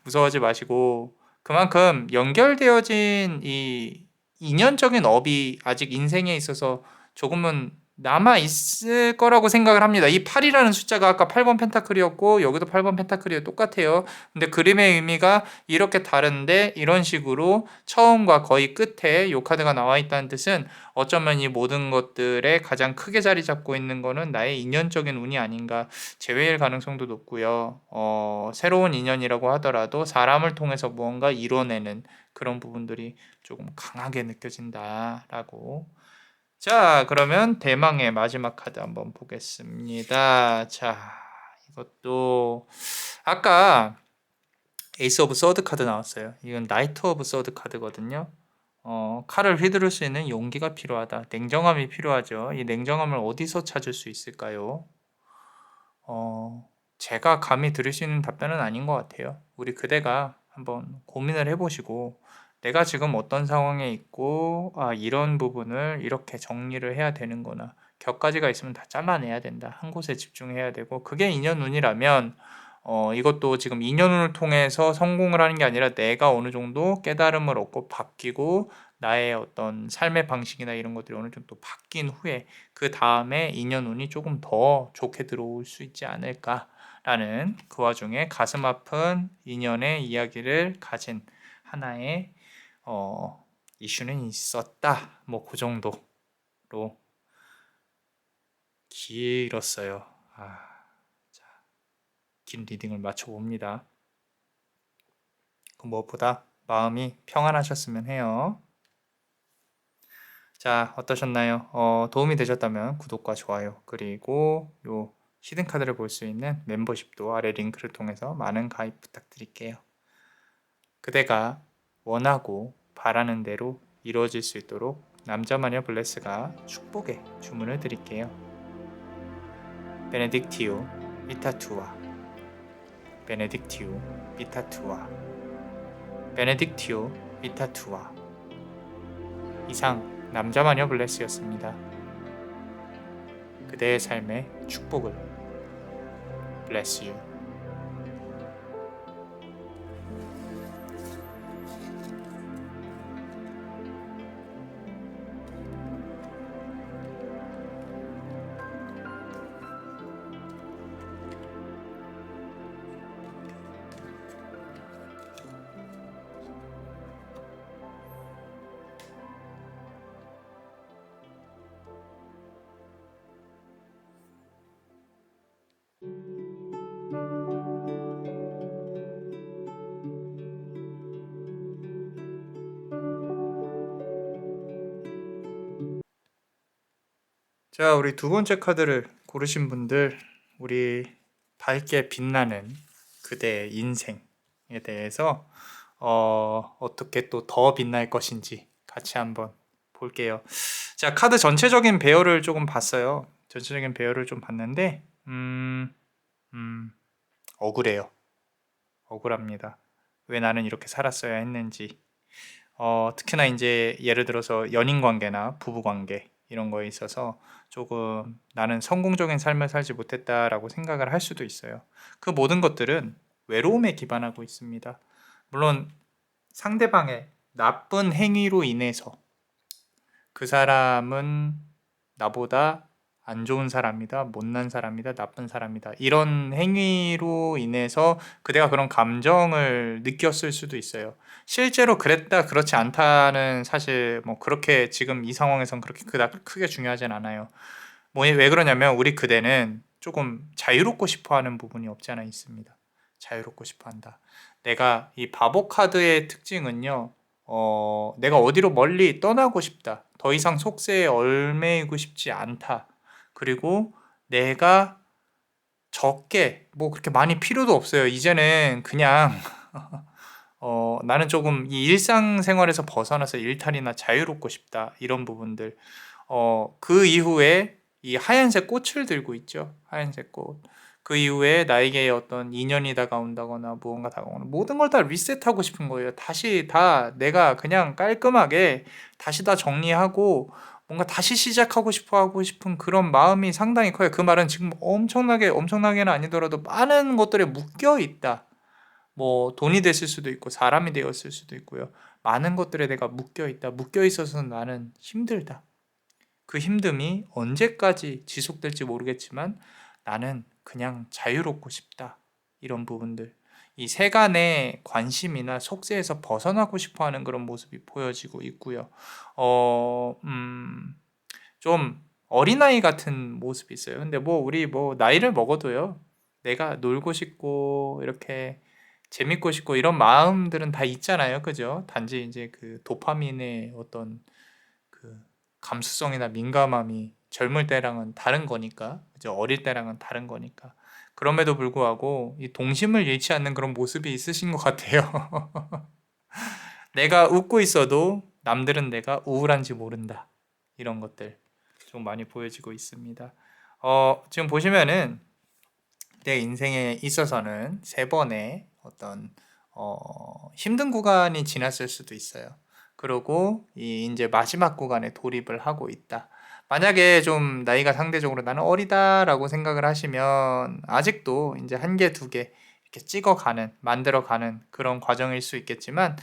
무서워하지 마시고 그만큼 연결되어진 이 인연적인 업이 아직 인생에 있어서 조금은 남아 있을 거라고 생각을 합니다. 이 8이라는 숫자가 아까 8번 펜타클이었고 여기도 8번 펜타클이에요. 똑같아요. 근데 그림의 의미가 이렇게 다른데 이런 식으로 처음과 거의 끝에 이 카드가 나와 있다는 뜻은 어쩌면 이 모든 것들에 가장 크게 자리 잡고 있는 거는 나의 인연적인 운이 아닌가 재회일 가능성도 높고요. 새로운 인연이라고 하더라도 사람을 통해서 무언가 이뤄내는 그런 부분들이 조금 강하게 느껴진다라고. 자, 그러면 대망의 마지막 카드 한번 보겠습니다. 자, 이것도 아까 에이스 오브 서드 카드 나왔어요. 이건 나이트 오브 서드 카드거든요. 칼을 휘두를 수 있는 용기가 필요하다. 냉정함이 필요하죠. 이 냉정함을 어디서 찾을 수 있을까요? 제가 감히 드릴 수 있는 답변은 아닌 것 같아요. 우리 그대가 한번 고민을 해보시고 내가 지금 어떤 상황에 있고 이런 부분을 이렇게 정리를 해야 되는구나. 격가지가 있으면 다 잘라내야 된다. 한 곳에 집중해야 되고 그게 인연운이라면 이것도 지금 인연운을 통해서 성공을 하는 게 아니라 내가 어느 정도 깨달음을 얻고 바뀌고 나의 어떤 삶의 방식이나 이런 것들이 어느 정도 바뀐 후에 그 다음에 인연운이 조금 더 좋게 들어올 수 있지 않을까라는 그 와중에 가슴 아픈 인연의 이야기를 가진 하나의 이슈는 있었다. 뭐 그 정도로 길었어요. 자, 긴 리딩을 마쳐봅니다. 그 무엇보다 마음이 평안하셨으면 해요. 자, 어떠셨나요? 도움이 되셨다면 구독과 좋아요 그리고 요 히든 카드를 볼 수 있는 멤버십도 아래 링크를 통해서 많은 가입 부탁드릴게요. 그대가 원하고 바라는 대로 이루어질 수 있도록 남자 마녀 블레스가 축복의 주문을 드릴게요. 베네딕티오 비타투아, 베네딕티오 비타투아, 베네딕티오 비타투아. 이상 남자 마녀 블레스였습니다. 그대의 삶에 축복을. Bless you. 자, 우리 두 번째 카드를 고르신 분들, 우리 밝게 빛나는 그대의 인생에 대해서 어떻게 또 더 빛날 것인지 같이 한번 볼게요. 자, 카드 전체적인 배열을 조금 봤어요. 전체적인 배열을 좀 봤는데 억울해요. 억울합니다. 왜 나는 이렇게 살았어야 했는지. 특히나 이제 예를 들어서 연인 관계나 부부 관계 이런 거에 있어서 조금 나는 성공적인 삶을 살지 못했다라고 생각을 할 수도 있어요. 그 모든 것들은 외로움에 기반하고 있습니다. 물론 상대방의 나쁜 행위로 인해서 그 사람은 나보다 안 좋은 사람이다, 못난 사람이다, 나쁜 사람이다, 이런 행위로 인해서 그대가 그런 감정을 느꼈을 수도 있어요. 실제로 그랬다 그렇지 않다는 사실 뭐 그렇게 지금 이 상황에선 그렇게 그닥 크게 중요하진 않아요. 뭐 왜 그러냐면 우리 그대는 조금 자유롭고 싶어 하는 부분이 없지 않아 있습니다. 자유롭고 싶어 한다. 내가 이 바보 카드의 특징은요. 내가 어디로 멀리 떠나고 싶다. 더 이상 속세에 얽매이고 싶지 않다. 그리고 내가 적게 뭐 그렇게 많이 필요도 없어요. 이제는 그냥 나는 조금 이 일상생활에서 벗어나서 일탈이나 자유롭고 싶다. 이런 부분들. 그 이후에 이 하얀색 꽃을 들고 있죠. 하얀색 꽃. 그 이후에 나에게 어떤 인연이 다가온다거나 무언가 다가오는 모든 걸 다 리셋하고 싶은 거예요. 다시 다 내가 그냥 깔끔하게 다시 다 정리하고 뭔가 다시 시작하고 싶어 하고 싶은 그런 마음이 상당히 커요. 그 말은 지금 엄청나게는 아니더라도 많은 것들에 묶여 있다. 뭐 돈이 됐을 수도 있고 사람이 되었을 수도 있고요. 많은 것들에 내가 묶여 있다. 묶여 있어서 나는 힘들다. 그 힘듦이 언제까지 지속될지 모르겠지만 나는 그냥 자유롭고 싶다. 이런 부분들. 이 세간의 관심이나 속세에서 벗어나고 싶어 하는 그런 모습이 보여지고 있고요. 좀 어린아이 같은 모습이 있어요. 근데 뭐 우리 뭐 나이를 먹어도요. 내가 놀고 싶고 이렇게 재밌고 싶고 이런 마음들은 다 있잖아요. 그죠? 단지 이제 그 도파민의 어떤 그 감수성이나 민감함이 젊을 때랑은 다른 거니까, 그죠? 어릴 때랑은 다른 거니까. 그럼에도 불구하고 이 동심을 잃지 않는 그런 모습이 있으신 것 같아요. 내가 웃고 있어도 남들은 내가 우울한지 모른다. 이런 것들 좀 많이 보여지고 있습니다. 지금 보시면은 내 인생에 있어서는 세 번의 어떤 힘든 구간이 지났을 수도 있어요. 그리고 이제 마지막 구간에 돌입을 하고 있다. 만약에 좀 나이가 상대적으로 나는 어리다라고 생각을 하시면 아직도 이제 한 개, 두 개 이렇게 찍어가는, 만들어가는 그런 과정일 수 있겠지만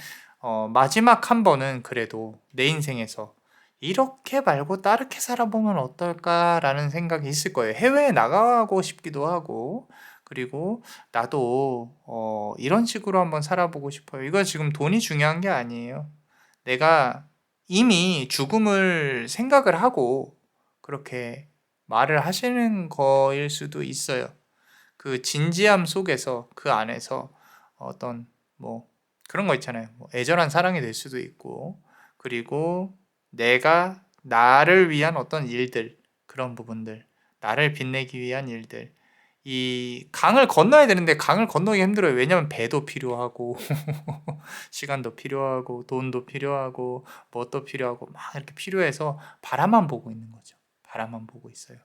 마지막 한 번은 그래도 내 인생에서 이렇게 말고 다르게 살아보면 어떨까라는 생각이 있을 거예요. 해외에 나가고 싶기도 하고 그리고 나도 이런 식으로 한번 살아보고 싶어요. 이건 지금 돈이 중요한 게 아니에요. 내가 이미 죽음을 생각을 하고 그렇게 말을 하시는 거일 수도 있어요. 그 진지함 속에서 그 안에서 어떤 뭐 그런 거 있잖아요. 뭐 애절한 사랑이 될 수도 있고 그리고 내가 나를 위한 어떤 일들 그런 부분들 나를 빛내기 위한 일들 이 강을 건너야 되는데 강을 건너기 힘들어요. 왜냐면 배도 필요하고 시간도 필요하고 돈도 필요하고 뭣도 필요하고 막 이렇게 필요해서 바라만 보고 있는 거죠. 바라만 보고 있어요.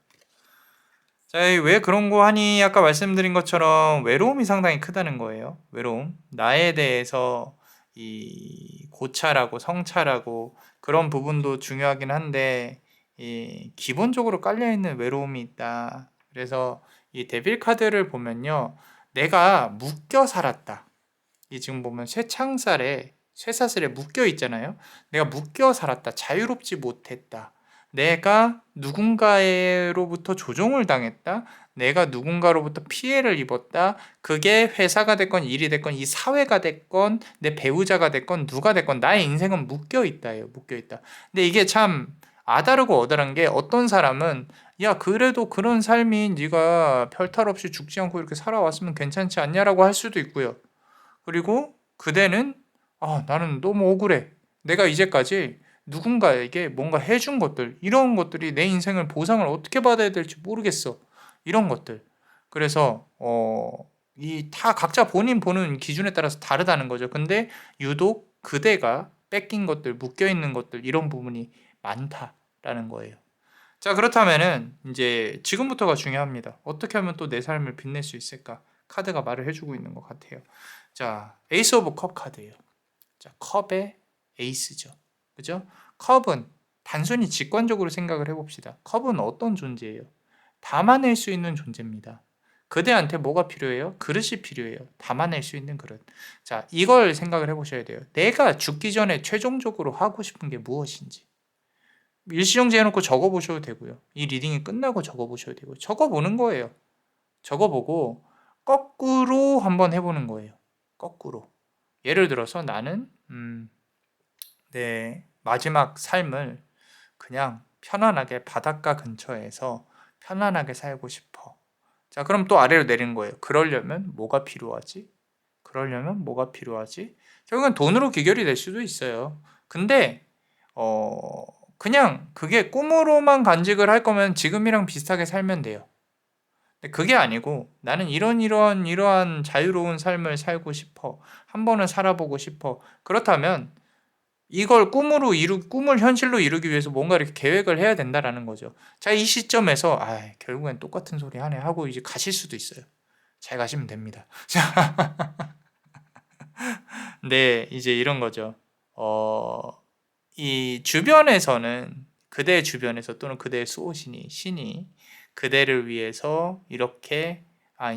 자, 왜 그런 거 하니? 아까 말씀드린 것처럼 외로움이 상당히 크다는 거예요. 외로움. 나에 대해서 이 고찰하고 성찰하고 그런 부분도 중요하긴 한데 이 기본적으로 깔려 있는 외로움이 있다. 그래서 이 데빌 카드를 보면요. 내가 묶여 살았다. 이 지금 보면 쇠사슬에 묶여 있잖아요. 내가 묶여 살았다. 자유롭지 못했다. 내가 누군가로부터 조종을 당했다. 내가 누군가로부터 피해를 입었다. 그게 회사가 됐건 일이 됐건 이 사회가 됐건 내 배우자가 됐건 누가 됐건 나의 인생은 묶여 있다예요. 묶여 있다. 근데 이게 참 아다르고 어다른 게 어떤 사람은 야 그래도 그런 삶이 네가 별탈 없이 죽지 않고 이렇게 살아왔으면 괜찮지 않냐라고 할 수도 있고요. 그리고 그대는 나는 너무 억울해. 내가 이제까지 누군가에게 뭔가 해준 것들, 이런 것들이 내 인생을 보상을 어떻게 받아야 될지 모르겠어. 이런 것들. 그래서 이 다 각자 본인 보는 기준에 따라서 다르다는 거죠. 근데 유독 그대가 뺏긴 것들, 묶여 있는 것들 이런 부분이 많다라는 거예요. 자, 그렇다면은 이제 지금부터가 중요합니다. 어떻게 하면 또 내 삶을 빛낼 수 있을까? 카드가 말을 해주고 있는 것 같아요. 자, 에이스 오브 컵 카드예요. 자, 컵의 에이스죠. 그죠? 컵은 단순히 직관적으로 생각을 해봅시다. 컵은 어떤 존재예요? 담아낼 수 있는 존재입니다. 그대한테 뭐가 필요해요? 그릇이 필요해요. 담아낼 수 있는 그릇. 자, 이걸 생각을 해보셔야 돼요. 내가 죽기 전에 최종적으로 하고 싶은 게 무엇인지. 일시정지 해놓고 적어보셔도 되고요. 이 리딩이 끝나고 적어보셔도 되고요. 적어보는 거예요. 적어보고 거꾸로 한번 해보는 거예요. 거꾸로. 예를 들어서 나는 내 마지막 삶을 그냥 편안하게 바닷가 근처에서 편안하게 살고 싶어. 자, 그럼 또 아래로 내리는 거예요. 그러려면 뭐가 필요하지? 그러려면 뭐가 필요하지? 결국엔 돈으로 귀결이 될 수도 있어요. 근데 그냥 그게 꿈으로만 간직을 할 거면 지금이랑 비슷하게 살면 돼요. 근데 그게 아니고 나는 이러한 자유로운 삶을 살고 싶어. 한 번은 살아보고 싶어. 그렇다면 이걸 꿈을 현실로 이루기 위해서 뭔가 이렇게 계획을 해야 된다라는 거죠. 자, 이 시점에서 결국엔 똑같은 소리 하네 하고 이제 가실 수도 있어요. 잘 가시면 됩니다. 네, 이제 이런 거죠. 이 주변에서는 그대 주변에서 또는 그대의 수호신이 신이 그대를 위해서 이렇게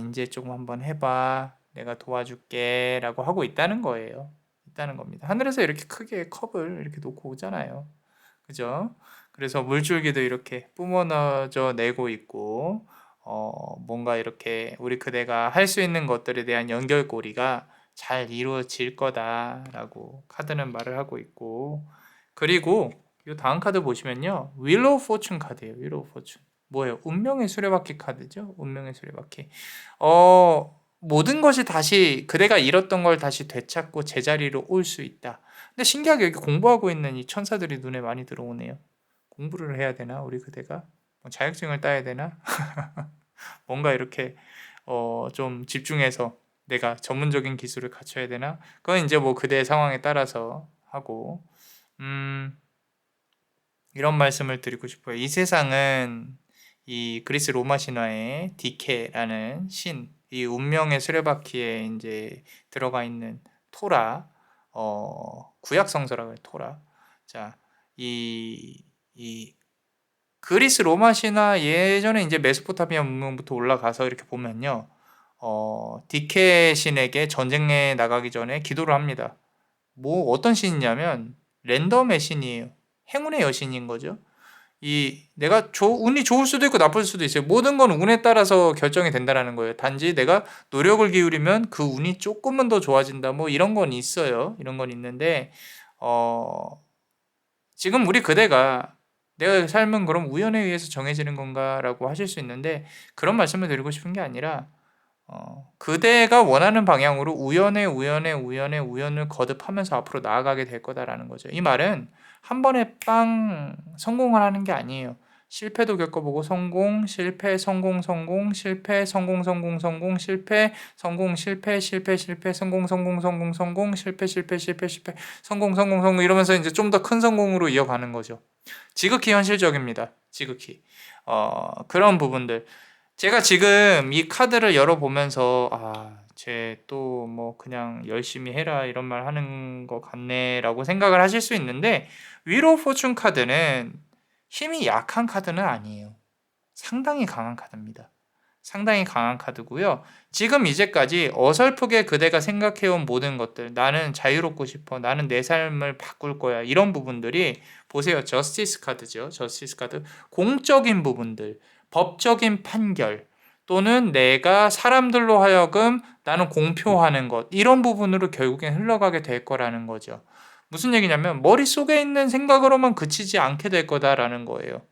이제 조금 한번 해봐 내가 도와줄게라고 하고 있다는 거예요. 있다는 겁니다. 하늘에서 이렇게 크게 컵을 이렇게 놓고 오잖아요. 그죠? 그래서 물줄기도 이렇게 뿜어져 내고 있고 뭔가 이렇게 우리 그대가 할 수 있는 것들에 대한 연결고리가 잘 이루어질 거다라고 카드는 말을 하고 있고 그리고 이 다음 카드 보시면요. 윌 오브 포춘 카드예요. 윌 오브 포춘. 뭐예요? 운명의 수레바퀴 카드죠. 운명의 수레바퀴. 모든 것이 다시 그대가 잃었던 걸 다시 되찾고 제자리로 올 수 있다. 근데 신기하게 여기 공부하고 있는 이 천사들이 눈에 많이 들어오네요. 공부를 해야 되나? 우리 그대가? 자격증을 따야 되나? 뭔가 이렇게 좀 집중해서 내가 전문적인 기술을 갖춰야 되나? 그건 이제 뭐 그대의 상황에 따라서 하고 이런 말씀을 드리고 싶어요. 이 세상은 이 그리스 로마 신화의 디케라는 신, 이 운명의 수레바퀴에 이제 들어가 있는 토라, 구약 성서라고 해요. 토라. 자, 이 그리스 로마 신화 예전에 이제 메소포타미아 문명부터 올라가서 이렇게 보면요. 디케 신에게 전쟁에 나가기 전에 기도를 합니다. 뭐 어떤 신이냐면 랜덤의 신이에요. 행운의 여신인 거죠. 내가 운이 좋을 수도 있고 나쁠 수도 있어요. 모든 건 운에 따라서 결정이 된다라는 거예요. 단지 내가 노력을 기울이면 그 운이 조금만 더 좋아진다. 뭐 이런 건 있어요. 이런 건 있는데 지금 우리 그대가 내가 삶은 그럼 우연에 의해서 정해지는 건가라고 하실 수 있는데 그런 말씀을 드리고 싶은 게 아니라 그대가 원하는 방향으로 우연을 거듭하면서 앞으로 나아가게 될 거다라는 거죠. 이 말은 한 번에 빵 성공을 하는 게 아니에요. 실패도 겪어보고 성공, 실패, 성공, 성공, 실패, 성공, 성공, 성공, 실패, 성공, 실패, 실패, 실패, 성공, 성공, 성공, 성공, 실패, 실패, 실패, 실패, 성공, 성공, 성공 이러면서 이제 좀 더 큰 성공으로 이어가는 거죠. 지극히 현실적입니다. 지극히. 그런 부분들. 제가 지금 이 카드를 열어보면서 쟤 또 뭐 그냥 열심히 해라 이런 말 하는 것 같네라고 생각을 하실 수 있는데 윌 오브 포춘 카드는 힘이 약한 카드는 아니에요. 상당히 강한 카드입니다. 상당히 강한 카드고요. 지금 이제까지 어설프게 그대가 생각해온 모든 것들, 나는 자유롭고 싶어, 나는 내 삶을 바꿀 거야, 이런 부분들이 보세요. 저스티스 카드죠. 저스티스 카드. 공적인 부분들, 법적인 판결, 또는 내가 사람들로 하여금 나는 공표하는 것, 이런 부분으로 결국엔 흘러가게 될 거라는 거죠. 무슨 얘기냐면 머릿속에 있는 생각으로만 그치지 않게 될 거다라는 거예요.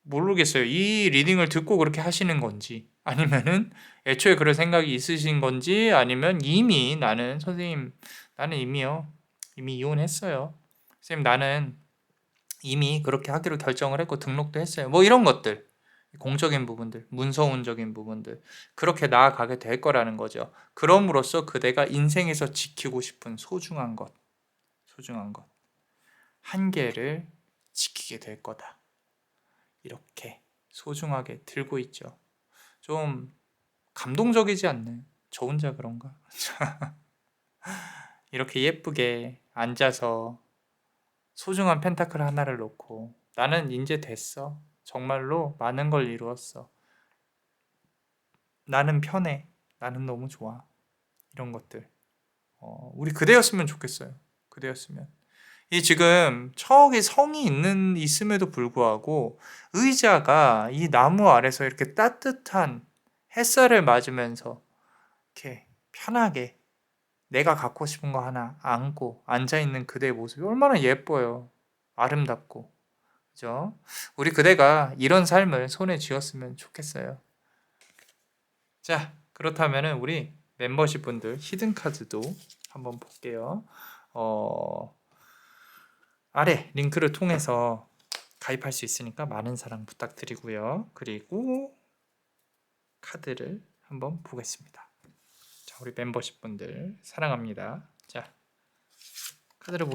모르겠어요. 이 리딩을 듣고 그렇게 하시는 건지, 아니면은 애초에 그럴 생각이 있으신 건지, 아니면 이미 나는 선생님, 나는 이미 이혼했어요. 선생님, 나는 이미 그렇게 하기로 결정을 했고 등록도 했어요. 뭐 이런 것들, 공적인 부분들, 문서운적인 부분들, 그렇게 나아가게 될 거라는 거죠. 그럼으로써 그대가 인생에서 지키고 싶은 소중한 것, 소중한 것, 한계를 지키게 될 거다. 이렇게 소중하게 들고 있죠. 좀 감동적이지 않나요? 저 혼자 그런가? 이렇게 예쁘게 앉아서 소중한 펜타클 하나를 놓고 나는 이제 됐어. 정말로 많은 걸 이루었어. 나는 편해. 나는 너무 좋아. 이런 것들. 우리 그대였으면 좋겠어요. 그대였으면. 이 지금 척이 성이 있음에도 불구하고 의자가 이 나무 아래서 이렇게 따뜻한 햇살을 맞으면서 이렇게 편하게 내가 갖고 싶은 거 하나 안고 앉아있는 그대의 모습이 얼마나 예뻐요. 아름답고. 그죠? 우리 그대가 이런 삶을 손에 쥐었으면 좋겠어요. 자, 그렇다면은 우리 멤버십 분들 히든 카드도 한번 볼게요. 아래 링크를 통해서 가입할 수 있으니까 많은 사랑 부탁드리고요. 그리고 카드를 한번 보겠습니다. 자, 우리 멤버십 분들 사랑합니다. 자, 카드를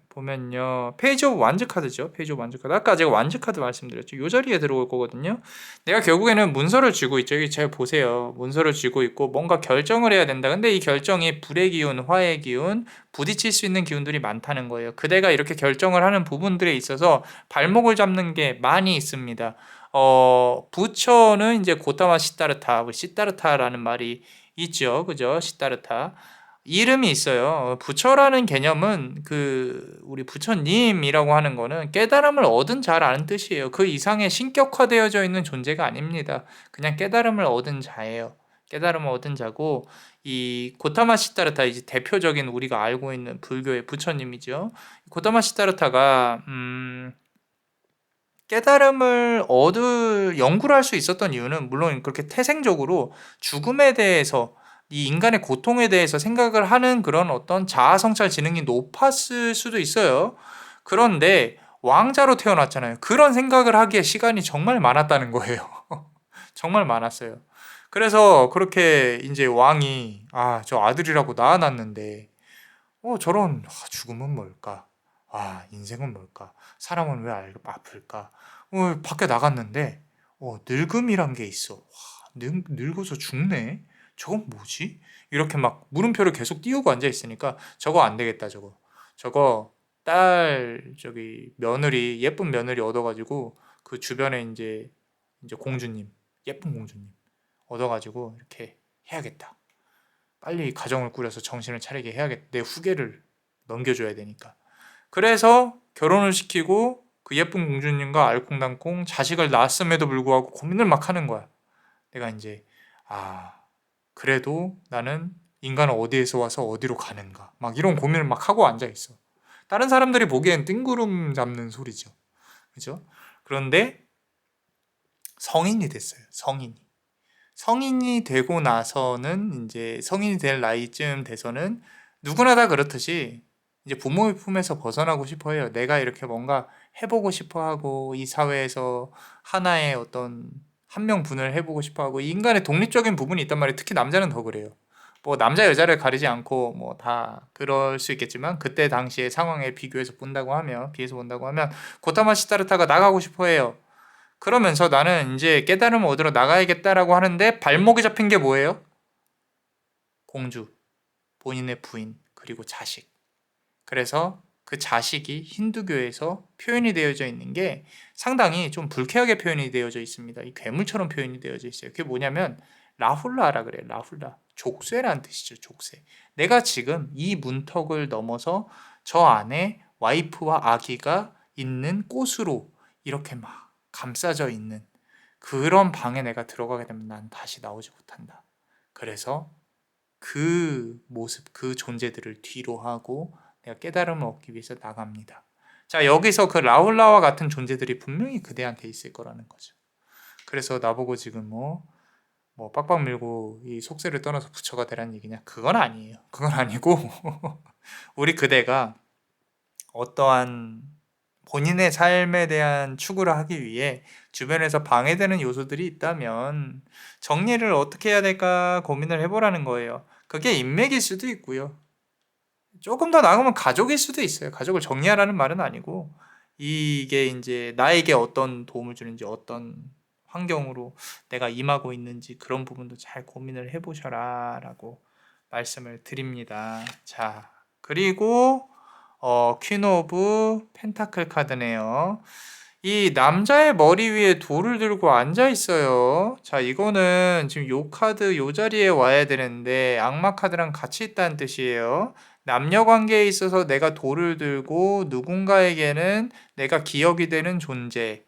보면요. 페이지 오브 완즈 카드죠. 페이지 오브 완즈 카드. 아까 제가 완즈 카드 말씀드렸죠. 이 자리에 들어올 거거든요. 내가 결국에는 문서를 쥐고 있죠. 여기 잘 보세요. 문서를 쥐고 있고 뭔가 결정을 해야 된다. 근데 이 결정이 불의 기운, 화의 기운, 부딪힐 수 있는 기운들이 많다는 거예요. 그대가 이렇게 결정을 하는 부분들에 있어서 발목을 잡는 게 많이 있습니다. 부처는 이제 고타마 시타르타, 시타르타라는 말이 있죠. 그죠? 시타르타. 이름이 있어요. 부처라는 개념은 우리 부처님이라고 하는 거는 깨달음을 얻은 자라는 뜻이에요. 그 이상의 신격화되어져 있는 존재가 아닙니다. 그냥 깨달음을 얻은 자예요. 깨달음을 얻은 자고 이 고타마 시타르타 이제 대표적인 우리가 알고 있는 불교의 부처님이죠. 고타마 시타르타가 깨달음을 연구를 할 수 있었던 이유는 물론 그렇게 태생적으로 죽음에 대해서 이 인간의 고통에 대해서 생각을 하는 그런 어떤 자아성찰 지능이 높았을 수도 있어요. 그런데 왕자로 태어났잖아요. 그런 생각을 하기에 시간이 정말 많았다는 거예요. 정말 많았어요. 그래서 그렇게 이제 왕이 저 아들이라고 낳아놨는데 저런 죽음은 뭘까? 인생은 뭘까? 사람은 왜 아플까? 밖에 나갔는데 늙음이란 게 있어. 와, 늙어서 죽네? 저건 뭐지? 이렇게 막 물음표를 계속 띄우고 앉아 있으니까 저거 안 되겠다. 저거 며느리 예쁜 며느리 얻어가지고 그 주변에 이제 공주님 예쁜 공주님 얻어가지고 이렇게 해야겠다. 빨리 가정을 꾸려서 정신을 차리게 해야겠다. 내 후계를 넘겨줘야 되니까. 그래서 결혼을 시키고 그 예쁜 공주님과 알콩달콩 자식을 낳았음에도 불구하고 고민을 막 하는 거야. 내가 이제 그래도 나는 인간은 어디에서 와서 어디로 가는가 막 이런 고민을 막 하고 앉아 있어. 다른 사람들이 보기엔 뜬구름 잡는 소리죠. 그죠? 그런데 성인이 됐어요. 성인이 되고 나서는 이제 성인이 될 나이쯤 돼서는 누구나 다 그렇듯이 이제 부모의 품에서 벗어나고 싶어 해요. 내가 이렇게 뭔가 해보고 싶어 하고, 이 사회에서 하나의 어떤 한 명분을 해보고 싶어 하고, 이 인간의 독립적인 부분이 있단 말이에요. 특히 남자는 더 그래요. 뭐 남자 여자를 가리지 않고 뭐 다 그럴 수 있겠지만, 그때 당시의 상황에 비해서 본다고 하면 고타마 시타르타가 나가고 싶어 해요. 그러면서 나는 이제 깨달음을 얻으러 나가야겠다라고 하는데, 발목이 잡힌 게 뭐예요? 공주, 본인의 부인, 그리고 자식. 그래서 그 자식이 힌두교에서 표현이 되어져 있는 게 상당히 좀 불쾌하게 표현이 되어져 있습니다. 이 괴물처럼 표현이 되어져 있어요. 그게 뭐냐면 라훌라라 그래요. 라훌라. 족쇄라는 뜻이죠. 족쇄. 내가 지금 이 문턱을 넘어서 저 안에 와이프와 아기가 있는 꽃으로 이렇게 막 감싸져 있는 그런 방에 내가 들어가게 되면 난 다시 나오지 못한다. 그래서 그 모습, 그 존재들을 뒤로 하고 내가 깨달음을 얻기 위해서 나갑니다. 자, 여기서 그 라울라와 같은 존재들이 분명히 그대한테 있을 거라는 거죠. 그래서 나보고 지금 뭐 빡빡 밀고 이 속세를 떠나서 부처가 되라는 얘기냐? 그건 아니에요. 그건 아니고 우리 그대가 어떠한 본인의 삶에 대한 추구를 하기 위해 주변에서 방해되는 요소들이 있다면 정리를 어떻게 해야 될까 고민을 해보라는 거예요. 그게 인맥일 수도 있고요. 조금 더 나으면 가족일 수도 있어요. 가족을 정리하라는 말은 아니고, 이게 이제 나에게 어떤 도움을 주는지, 어떤 환경으로 내가 임하고 있는지 그런 부분도 잘 고민을 해보셔라 라고 말씀을 드립니다. 자, 그리고 퀸 오브 펜타클 카드네요. 이 남자의 머리 위에 돌을 들고 앉아 있어요. 자, 이거는 지금 요 카드 요 자리에 와야 되는데 악마 카드랑 같이 있다는 뜻이에요. 남녀 관계에 있어서 내가 돌을 들고 누군가에게는 내가 기억이 되는 존재.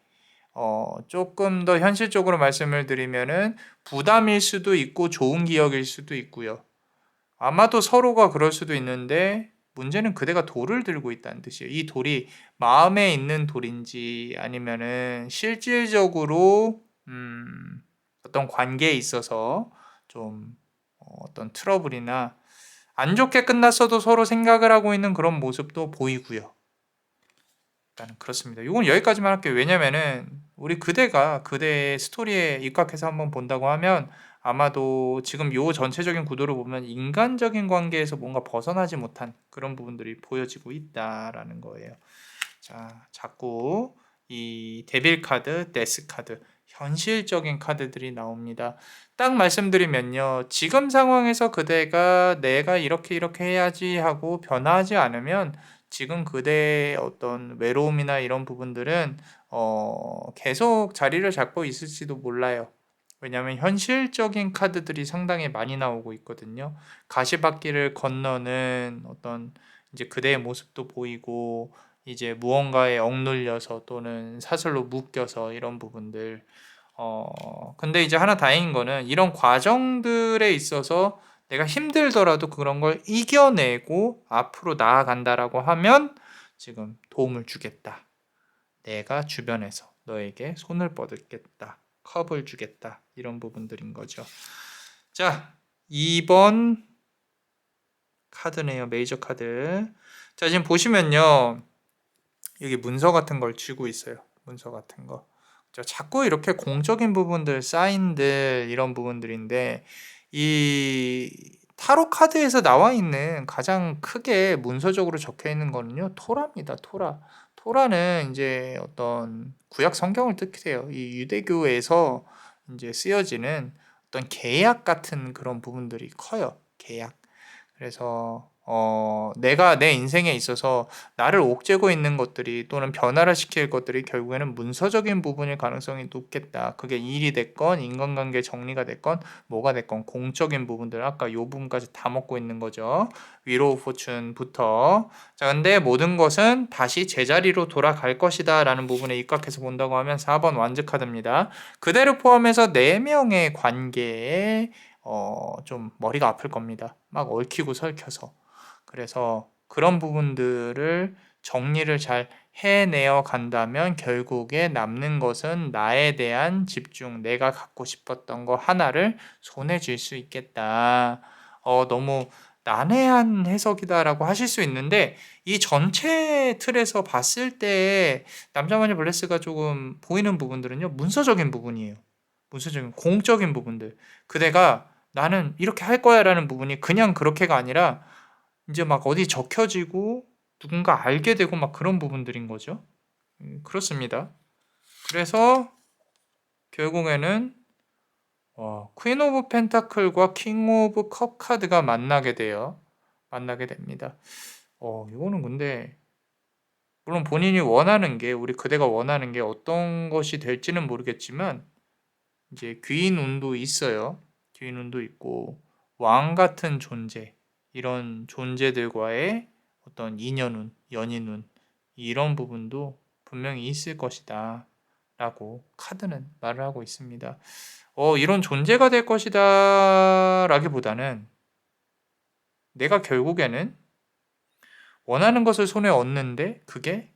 조금 더 현실적으로 말씀을 드리면은 부담일 수도 있고 좋은 기억일 수도 있고요. 아마도 서로가 그럴 수도 있는데 문제는 그대가 돌을 들고 있다는 뜻이에요. 이 돌이 마음에 있는 돌인지 아니면은 실질적으로 어떤 관계에 있어서 좀 어떤 트러블이나 안 좋게 끝났어도 서로 생각을 하고 있는 그런 모습도 보이고요. 일단은 그렇습니다. 이건 여기까지만 할게요. 왜냐면은 우리 그대가 그대의 스토리에 입각해서 한번 본다고 하면 아마도 지금 요 전체적인 구도를 보면 인간적인 관계에서 뭔가 벗어나지 못한 그런 부분들이 보여지고 있다라는 거예요. 자, 자꾸 이 데빌 카드, 데스 카드, 현실적인 카드들이 나옵니다. 딱 말씀드리면요. 지금 상황에서 그대가 내가 이렇게 해야지 하고 변화하지 않으면 지금 그대의 어떤 외로움이나 이런 부분들은 계속 자리를 잡고 있을지도 몰라요. 왜냐하면 현실적인 카드들이 상당히 많이 나오고 있거든요. 가시밭길을 건너는 어떤 이제 그대의 모습도 보이고 이제 무언가에 억눌려서 또는 사슬로 묶여서 이런 부분들. 근데 이제 하나 다행인 거는 이런 과정들에 있어서 내가 힘들더라도 그런 걸 이겨내고 앞으로 나아간다라고 하면 지금 도움을 주겠다. 내가 주변에서 너에게 손을 뻗겠다. 컵을 주겠다. 이런 부분들인 거죠. 자, 2번 카드네요. 메이저 카드. 자, 지금 보시면요. 여기 문서 같은 걸 쥐고 있어요. 문서 같은 거. 자꾸 이렇게 공적인 부분들, 사인들 이런 부분들인데 이 타로 카드에서 나와 있는 가장 크게 문서적으로 적혀 있는 거는요. 토라입니다. 토라. 토라는 이제 어떤 구약 성경을 뜻해요. 이 유대교에서 이제 쓰여지는 어떤 계약 같은 그런 부분들이 커요. 계약. 그래서 내가 내 인생에 있어서 나를 옥죄고 있는 것들이 또는 변화를 시킬 것들이 결국에는 문서적인 부분일 가능성이 높겠다. 그게 일이 됐건 인간관계 정리가 됐건 뭐가 됐건 공적인 부분들 아까 요 부분까지 다 먹고 있는 거죠. 위로우 포춘부터. 자, 근데 모든 것은 다시 제자리로 돌아갈 것이다 라는 부분에 입각해서 본다고 하면 4번 완즈 카드입니다. 그대를 포함해서 4명의 관계에 좀 머리가 아플 겁니다. 막 얽히고 설켜서. 그래서 그런 부분들을 정리를 잘 해내어 간다면 결국에 남는 것은 나에 대한 집중, 내가 갖고 싶었던 거 하나를 손에 쥘 수 있겠다. 너무 난해한 해석이다라고 하실 수 있는데 이 전체 틀에서 봤을 때 남자마녀 블레스가 조금 보이는 부분들은요. 문서적인 부분이에요. 문서적인 공적인 부분들. 그대가 나는 이렇게 할 거야라는 부분이 그냥 그렇게가 아니라 이제 막 어디 적혀지고 누군가 알게 되고 막 그런 부분들인 거죠. 그렇습니다. 그래서 결국에는 퀸 오브 펜타클과 킹 오브 컵 카드가 만나게 됩니다. 이거는 근데 물론 본인이 원하는 게 우리 그대가 원하는 게 어떤 것이 될지는 모르겠지만 이제 귀인 운도 있어요. 귀인 운도 있고 왕 같은 존재 이런 존재들과의 어떤 인연 운, 연인 운 이런 부분도 분명히 있을 것이다 라고 카드는 말을 하고 있습니다. 이런 존재가 될 것이다 라기보다는 내가 결국에는 원하는 것을 손에 얻는데 그게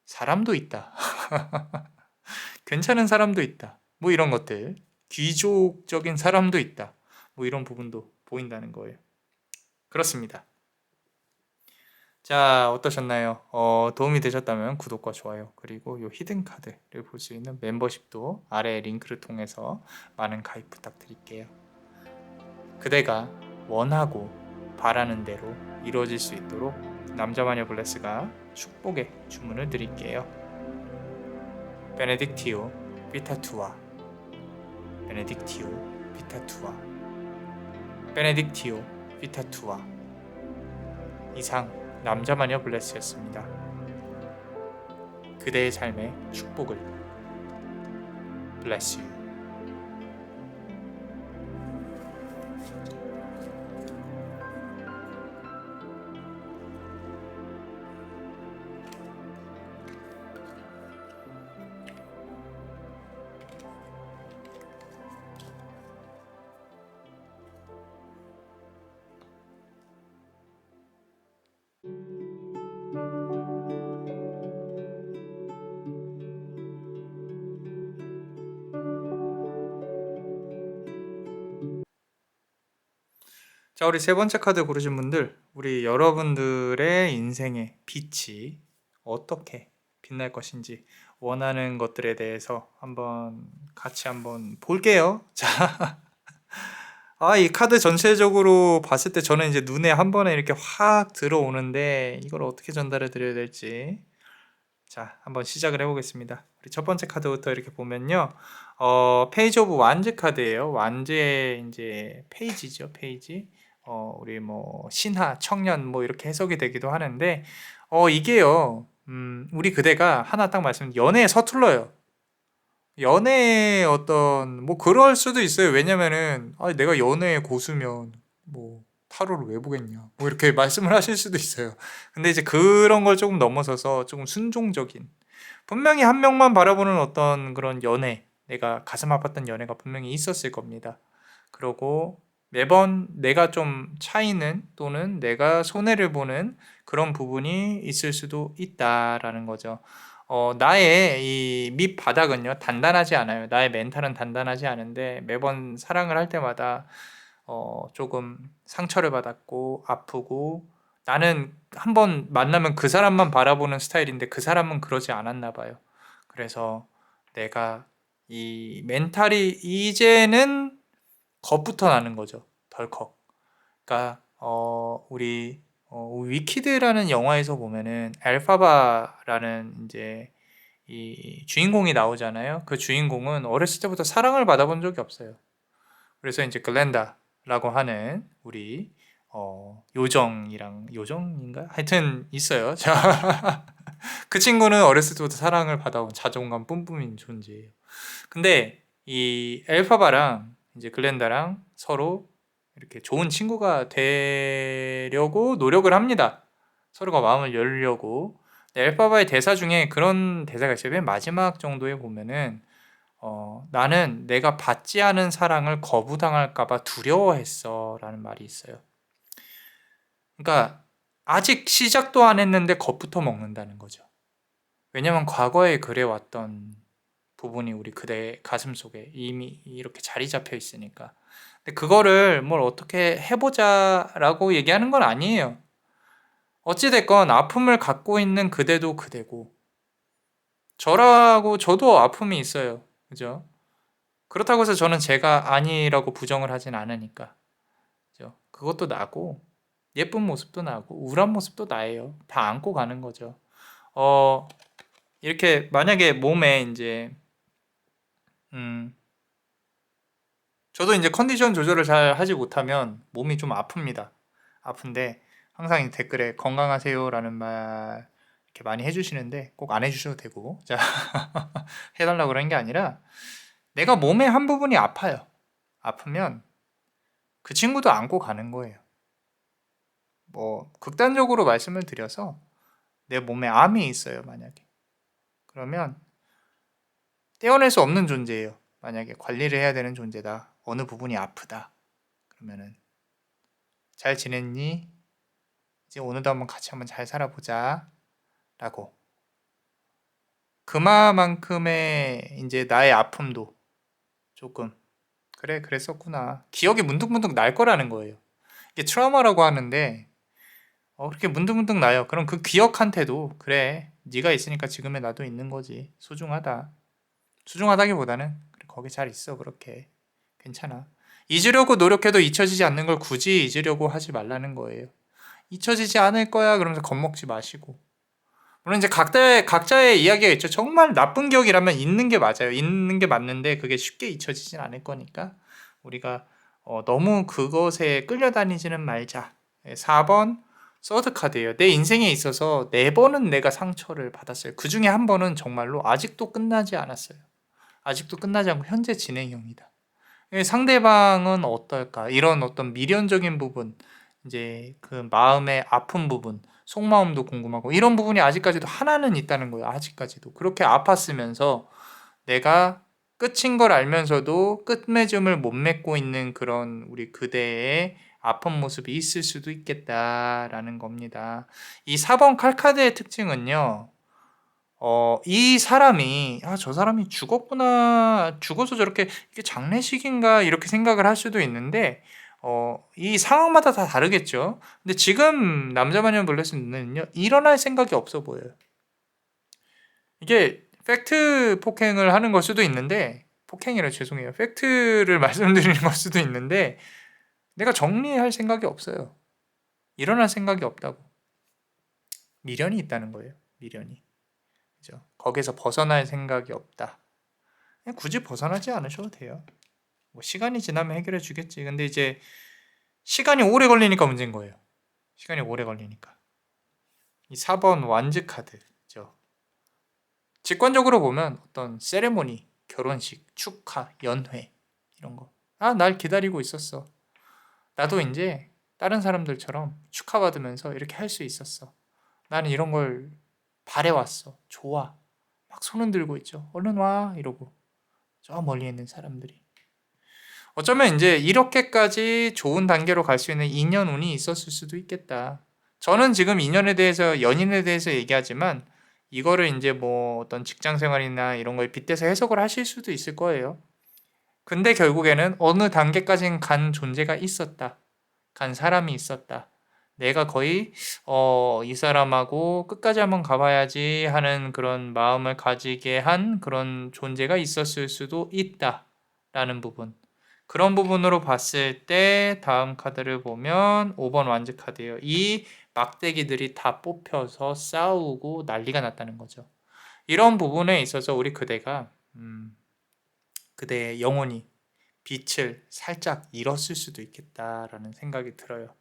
사람도 있다. 괜찮은 사람도 있다. 뭐 이런 것들. 귀족적인 사람도 있다. 뭐 이런 부분도 보인다는 거예요. 그렇습니다. 자, 어떠셨나요? 도움이 되셨다면 구독과 좋아요, 그리고 이 히든 카드를 볼 수 있는 멤버십도 아래 링크를 통해서 많은 가입 부탁드릴게요. 그대가 원하고 바라는 대로 이루어질 수 있도록 남자마녀 블레스가 축복의 주문을 드릴게요. 베네딕티오 비타투아, 베네딕티오 비타투아, 베네딕티오 비타투아. 이상 남자마녀 블레스였습니다. 그대의 삶의 축복을. Bless you. 자, 우리 세 번째 카드 고르신 분들, 우리 여러분들의 인생의 빛이 어떻게 빛날 것인지 원하는 것들에 대해서 같이 한번 볼게요. 자, 이 카드 전체적으로 봤을 때 저는 이제 눈에 한 번에 이렇게 확 들어오는데 이걸 어떻게 전달해 드려야 될지. 자, 한번 시작을 해보겠습니다. 우리 첫 번째 카드부터 이렇게 보면요. 페이지 오브 완즈 카드예요. 완즈의 이제 페이지죠, 페이지. 우리 뭐 신하, 청년 뭐 이렇게 해석이 되기도 하는데, 이게요. 우리 그대가 하나 딱 연애에 서툴러요. 연애에 어떤 뭐 그럴 수도 있어요. 왜냐면은 내가 연애의 고수면 뭐 타로를 왜 보겠냐. 뭐 이렇게 말씀을 하실 수도 있어요. 근데 이제 그런 걸 조금 넘어서서 조금 순종적인, 분명히 한 명만 바라보는 어떤 그런 연애, 내가 가슴 아팠던 연애가 분명히 있었을 겁니다. 그러고 매번 내가 좀 차이는 또는 내가 손해를 보는 그런 부분이 있을 수도 있다라는 거죠. 나의 이 밑바닥은요, 단단하지 않아요. 나의 멘탈은 단단하지 않은데 매번 사랑을 할 때마다 조금 상처를 받았고 아프고, 나는 한번 만나면 그 사람만 바라보는 스타일인데 그 사람은 그러지 않았나 봐요. 그래서 내가 이 멘탈이 이제는 겁부터 나는 거죠. 덜컥. 그러니까 우리 위키드라는 영화에서 보면은 엘파바라는 이제 이 주인공이 나오잖아요. 그 주인공은 어렸을 때부터 사랑을 받아본 적이 없어요. 그래서 이제 글렌다라고 하는 우리 요정인가? 하여튼 있어요. 자, 그 친구는 어렸을 때부터 사랑을 받아온 자존감 뿜뿜인 존재예요. 근데 이 엘파바랑 이제 글렌다랑 서로 이렇게 좋은 친구가 되려고 노력을 합니다. 서로가 마음을 열려고. 엘파바의 대사 중에 그런 대사가 있어요. 맨 마지막 정도에 보면은 나는 내가 받지 않은 사랑을 거부당할까봐 두려워했어 라는 말이 있어요. 그러니까 아직 시작도 안 했는데 겁부터 먹는다는 거죠. 왜냐면 과거에 그래왔던 부분이 우리 그대의 가슴 속에 이미 이렇게 자리 잡혀 있으니까. 근데 그거를 뭘 어떻게 해보자라고 얘기하는 건 아니에요. 어찌됐건 아픔을 갖고 있는 그대도 그대고, 저도 아픔이 있어요. 그죠? 그렇다고 해서 저는 제가 아니라고 부정을 하진 않으니까. 그죠? 그것도 나고, 예쁜 모습도 나고, 우울한 모습도 나예요. 다 안고 가는 거죠. 어, 이렇게 만약에 몸에 이제, 음, 저도 이제 컨디션 조절을 잘 하지 못하면 몸이 좀 아픕니다. 아픈데 항상 이 댓글에 건강하세요라는 말 이렇게 많이 해주시는데 꼭 안 해주셔도 되고, 자, 해달라고 그러는 게 아니라 내가 몸의 한 부분이 아파요. 아프면 그 친구도 안고 가는 거예요. 뭐 극단적으로 말씀을 드려서 내 몸에 암이 있어요, 만약에. 그러면 떼어낼 수 없는 존재예요. 만약에 관리를 해야 되는 존재다. 어느 부분이 아프다. 그러면은 잘 지냈니? 이제 오늘도 한번 같이 한번 잘 살아보자. 라고. 그만큼의 이제 나의 아픔도 조금 그래 그랬었구나. 기억이 문득문득 날 거라는 거예요. 이게 트라우마라고 하는데 그렇게 문득문득 나요. 그럼 그 기억한테도 그래 네가 있으니까 지금의 나도 있는 거지. 소중하다. 소중하다기보다는 그래, 거기 잘 있어 그렇게 괜찮아. 잊으려고 노력해도 잊혀지지 않는 걸 굳이 잊으려고 하지 말라는 거예요. 잊혀지지 않을 거야 그러면서 겁먹지 마시고. 물론 이제 각자의 이야기가 있죠. 정말 나쁜 기억이라면 있는 게 맞아요. 있는 게 맞는데 그게 쉽게 잊혀지진 않을 거니까 우리가 너무 그것에 끌려다니지는 말자. 4번 서드 카드예요. 내 인생에 있어서 4번은 내가 상처를 받았어요. 그 중에 한 번은 정말로 아직도 끝나지 않았어요. 아직도 끝나지 않고 현재 진행형이다. 상대방은 어떨까? 이런 어떤 미련적인 부분, 이제 그 마음의 아픈 부분, 속마음도 궁금하고 이런 부분이 아직까지도 하나는 있다는 거예요. 아직까지도 그렇게 아팠으면서 내가 끝인 걸 알면서도 끝맺음을 못 맺고 있는 그런 우리 그대의 아픈 모습이 있을 수도 있겠다라는 겁니다. 이 4번 칼카드의 특징은요. 이 사람이, 저 사람이 죽었구나, 죽어서 저렇게, 이게 장례식인가, 이렇게 생각을 할 수도 있는데, 이 상황마다 다 다르겠죠. 근데 지금 남자 마녀 블레스 눈에는요, 일어날 생각이 없어 보여요. 이게 팩트 폭행을 하는 걸 수도 있는데, 폭행이라 죄송해요. 팩트를 말씀드리는 걸 수도 있는데, 내가 정리할 생각이 없어요. 일어날 생각이 없다고. 미련이 있다는 거예요. 미련이. 그죠? 거기서 벗어날 생각이 없다. 굳이 벗어나지 않으셔도 돼요. 뭐 시간이 지나면 해결해 주겠지. 근데 이제 시간이 오래 걸리니까 문제인 거예요. 시간이 오래 걸리니까. 이 4번 완즈 카드죠. 직관적으로 보면 어떤 세레모니, 결혼식, 축하, 연회 이런 거. 날 기다리고 있었어. 나도 이제 다른 사람들처럼 축하받으면서 이렇게 할 수 있었어. 나는 이런 걸 바래왔어. 좋아. 막 손은 들고 있죠. 얼른 와 이러고. 저 멀리 있는 사람들이. 어쩌면 이제 이렇게까지 좋은 단계로 갈 수 있는 인연운이 있었을 수도 있겠다. 저는 지금 인연에 대해서, 연인에 대해서 얘기하지만 이거를 이제 뭐 어떤 직장 생활이나 이런 거에 빗대서 해석을 하실 수도 있을 거예요. 근데 결국에는 어느 단계까지는 간 존재가 있었다. 간 사람이 있었다. 내가 거의 이 사람하고 끝까지 한번 가봐야지 하는 그런 마음을 가지게 한 그런 존재가 있었을 수도 있다라는 부분. 그런 부분으로 봤을 때 다음 카드를 보면 5번 완즈 카드예요. 이 막대기들이 다 뽑혀서 싸우고 난리가 났다는 거죠. 이런 부분에 있어서 우리 그대가 그대의 영혼이 빛을 살짝 잃었을 수도 있겠다라는 생각이 들어요.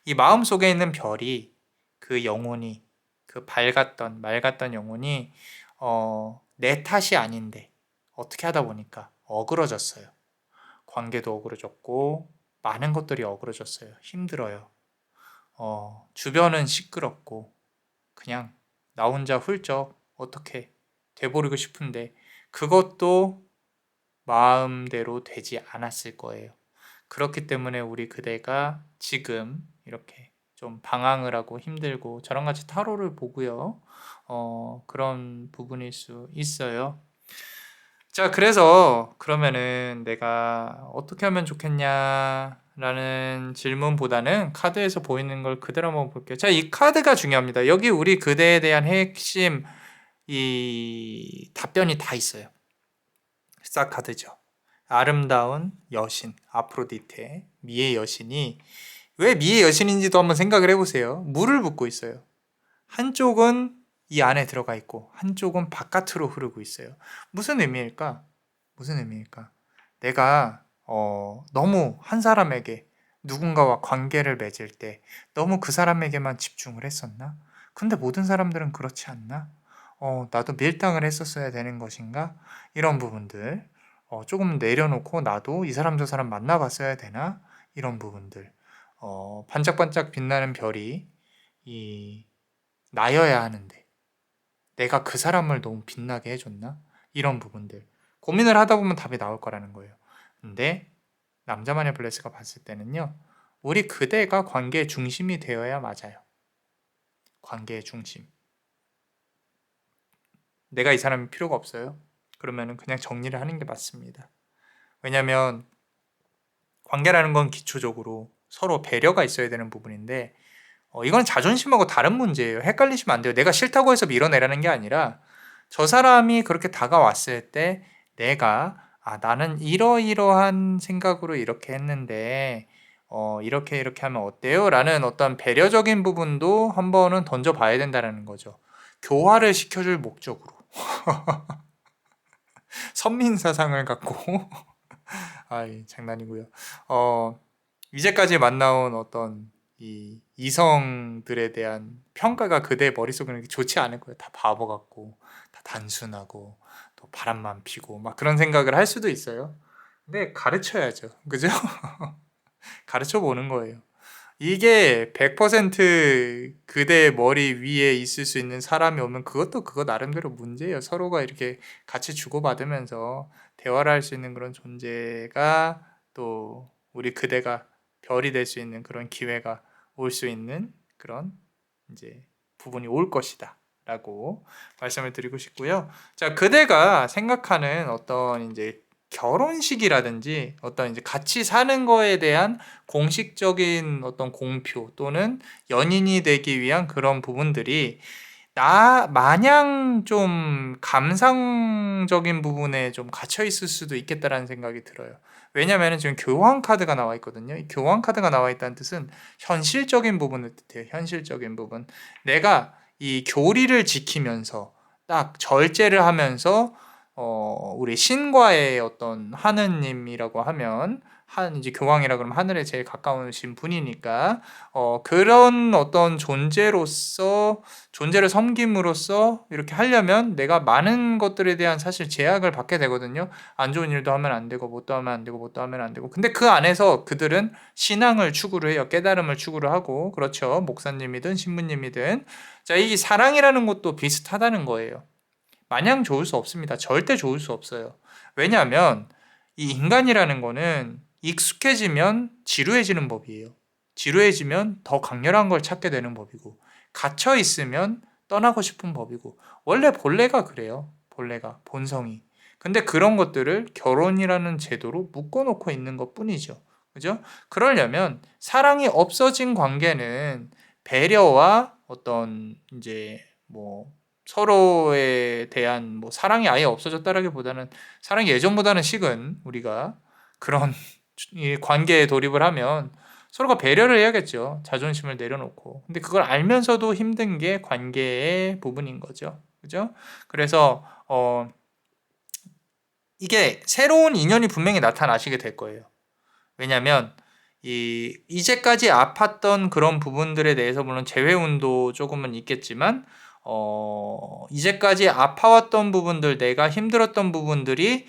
이 마음 속에 있는 별이, 그 영혼이, 그 밝았던 맑았던 영혼이 내 탓이 아닌데 어떻게 하다 보니까 어그러졌어요. 관계도 어그러졌고 많은 것들이 어그러졌어요. 힘들어요. 주변은 시끄럽고 그냥 나 혼자 훌쩍 어떻게 돼버리고 싶은데 그것도 마음대로 되지 않았을 거예요. 그렇기 때문에 우리 그대가 지금 이렇게 좀 방황을 하고 힘들고 저랑 같이 타로를 보고요. 그런 부분일 수 있어요. 자, 그래서 그러면은 내가 어떻게 하면 좋겠냐라는 질문보다는 카드에서 보이는 걸 그대로 한번 볼게요. 자, 이 카드가 중요합니다. 여기 우리 그대에 대한 핵심 이 답변이 다 있어요. 싹 카드죠. 아름다운 여신, 아프로디테, 미의 여신이 왜 미의 여신인지도 한번 생각을 해보세요. 물을 붓고 있어요. 한쪽은 이 안에 들어가 있고 한쪽은 바깥으로 흐르고 있어요. 무슨 의미일까? 무슨 의미일까? 내가 너무 한 사람에게 누군가와 관계를 맺을 때 너무 그 사람에게만 집중을 했었나? 근데 모든 사람들은 그렇지 않나? 나도 밀당을 했었어야 되는 것인가? 이런 부분들 조금 내려놓고 나도 이 사람 저 사람 만나봤어야 되나? 이런 부분들 반짝반짝 빛나는 별이 이 나여야 하는데 내가 그 사람을 너무 빛나게 해줬나? 이런 부분들 고민을 하다 보면 답이 나올 거라는 거예요. 근데 남자 마니플레스가 봤을 때는요, 우리 그대가 관계의 중심이 되어야 맞아요. 관계의 중심. 내가 이 사람이 필요가 없어요? 그러면 그냥 정리를 하는 게 맞습니다. 왜냐면 관계라는 건 기초적으로 서로 배려가 있어야 되는 부분인데 이건 자존심하고 다른 문제예요. 헷갈리시면 안 돼요. 내가 싫다고 해서 밀어내라는 게 아니라 저 사람이 그렇게 다가왔을 때 내가 나는 이러이러한 생각으로 이렇게 했는데 이렇게 이렇게 하면 어때요? 라는 어떤 배려적인 부분도 한 번은 던져봐야 된다는 거죠. 교화를 시켜줄 목적으로. 선민사상을 갖고 장난이고요. 이제까지 만나온 어떤 이 이성들에 대한 평가가 그대 머릿속에는 좋지 않을 거예요. 다 바보 같고, 다 단순하고, 또 바람만 피고, 막 그런 생각을 할 수도 있어요. 근데 가르쳐야죠. 그죠? 가르쳐 보는 거예요. 이게 100% 그대 머리 위에 있을 수 있는 사람이 오면 그것도 그거 나름대로 문제예요. 서로가 이렇게 같이 주고받으면서 대화를 할 수 있는 그런 존재가 또 우리 그대가 별이 될 수 있는 그런 기회가 올 수 있는 그런 이제 부분이 올 것이다. 라고 말씀을 드리고 싶고요. 자, 그대가 생각하는 어떤 이제 결혼식이라든지 어떤 이제 같이 사는 거에 대한 공식적인 어떤 공표 또는 연인이 되기 위한 그런 부분들이 나 마냥 좀 감상적인 부분에 좀 갇혀 있을 수도 있겠다라는 생각이 들어요. 왜냐면은 지금 교환 카드가 나와 있거든요. 이 교환 카드가 나와 있다는 뜻은 현실적인 부분을 뜻해요. 현실적인 부분. 내가 이 교리를 지키면서 딱 절제를 하면서 우리 신과의 어떤 하느님이라고 하면 이제 교황이라 그러면 하늘에 제일 가까우신 분이니까 그런 어떤 존재를 섬김으로써 이렇게 하려면 내가 많은 것들에 대한 사실 제약을 받게 되거든요. 안 좋은 일도 하면 안 되고 뭣도 하면 안 되고 뭣도 하면 안 되고. 근데 그 안에서 그들은 신앙을 추구를 해요. 깨달음을 추구를 하고 그렇죠. 목사님이든 신부님이든 자, 이 사랑이라는 것도 비슷하다는 거예요. 마냥 좋을 수 없습니다. 절대 좋을 수 없어요. 왜냐하면 이 인간이라는 거는 익숙해지면 지루해지는 법이에요. 지루해지면 더 강렬한 걸 찾게 되는 법이고 갇혀 있으면 떠나고 싶은 법이고 원래 본래가 그래요. 본래가 본성이. 근데 그런 것들을 결혼이라는 제도로 묶어놓고 있는 것뿐이죠. 그죠? 그러려면 사랑이 없어진 관계는 배려와 어떤 이제 뭐 서로에 대한 뭐 사랑이 아예 없어졌다라기보다는 사랑이 예전보다는 식은 우리가 그런 관계에 돌입을 하면 서로가 배려를 해야겠죠. 자존심을 내려놓고. 근데 그걸 알면서도 힘든 게 관계의 부분인 거죠. 그죠? 그래서 이게 새로운 인연이 분명히 나타나시게 될 거예요. 왜냐면 이제까지 아팠던 그런 부분들에 대해서 물론 재회운도 조금은 있겠지만 이제까지 아파왔던 부분들, 내가 힘들었던 부분들이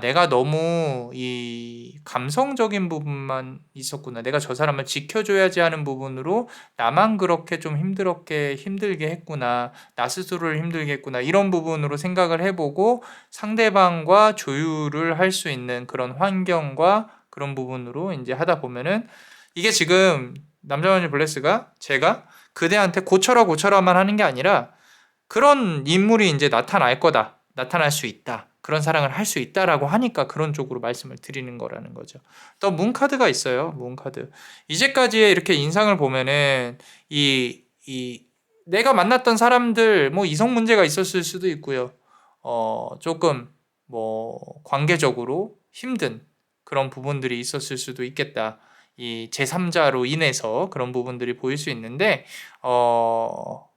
내가 너무 이 감성적인 부분만 있었구나. 내가 저 사람을 지켜줘야지 하는 부분으로 나만 그렇게 좀 힘들게 했구나. 나 스스로를 힘들게 했구나. 이런 부분으로 생각을 해보고 상대방과 조율을 할 수 있는 그런 환경과 그런 부분으로 이제 하다 보면은 이게 지금 남자만이 블레스가 제가 그대한테 고쳐라만 하는 게 아니라 그런 인물이 이제 나타날 거다. 나타날 수 있다. 그런 사랑을 할 수 있다라고 하니까 그런 쪽으로 말씀을 드리는 거라는 거죠. 또 문카드가 있어요. 문카드. 이제까지의 이렇게 인상을 보면은 이 내가 만났던 사람들 뭐 이성 문제가 있었을 수도 있고요. 조금 뭐 관계적으로 힘든 그런 부분들이 있었을 수도 있겠다. 이 제3자로 인해서 그런 부분들이 보일 수 있는데 뭐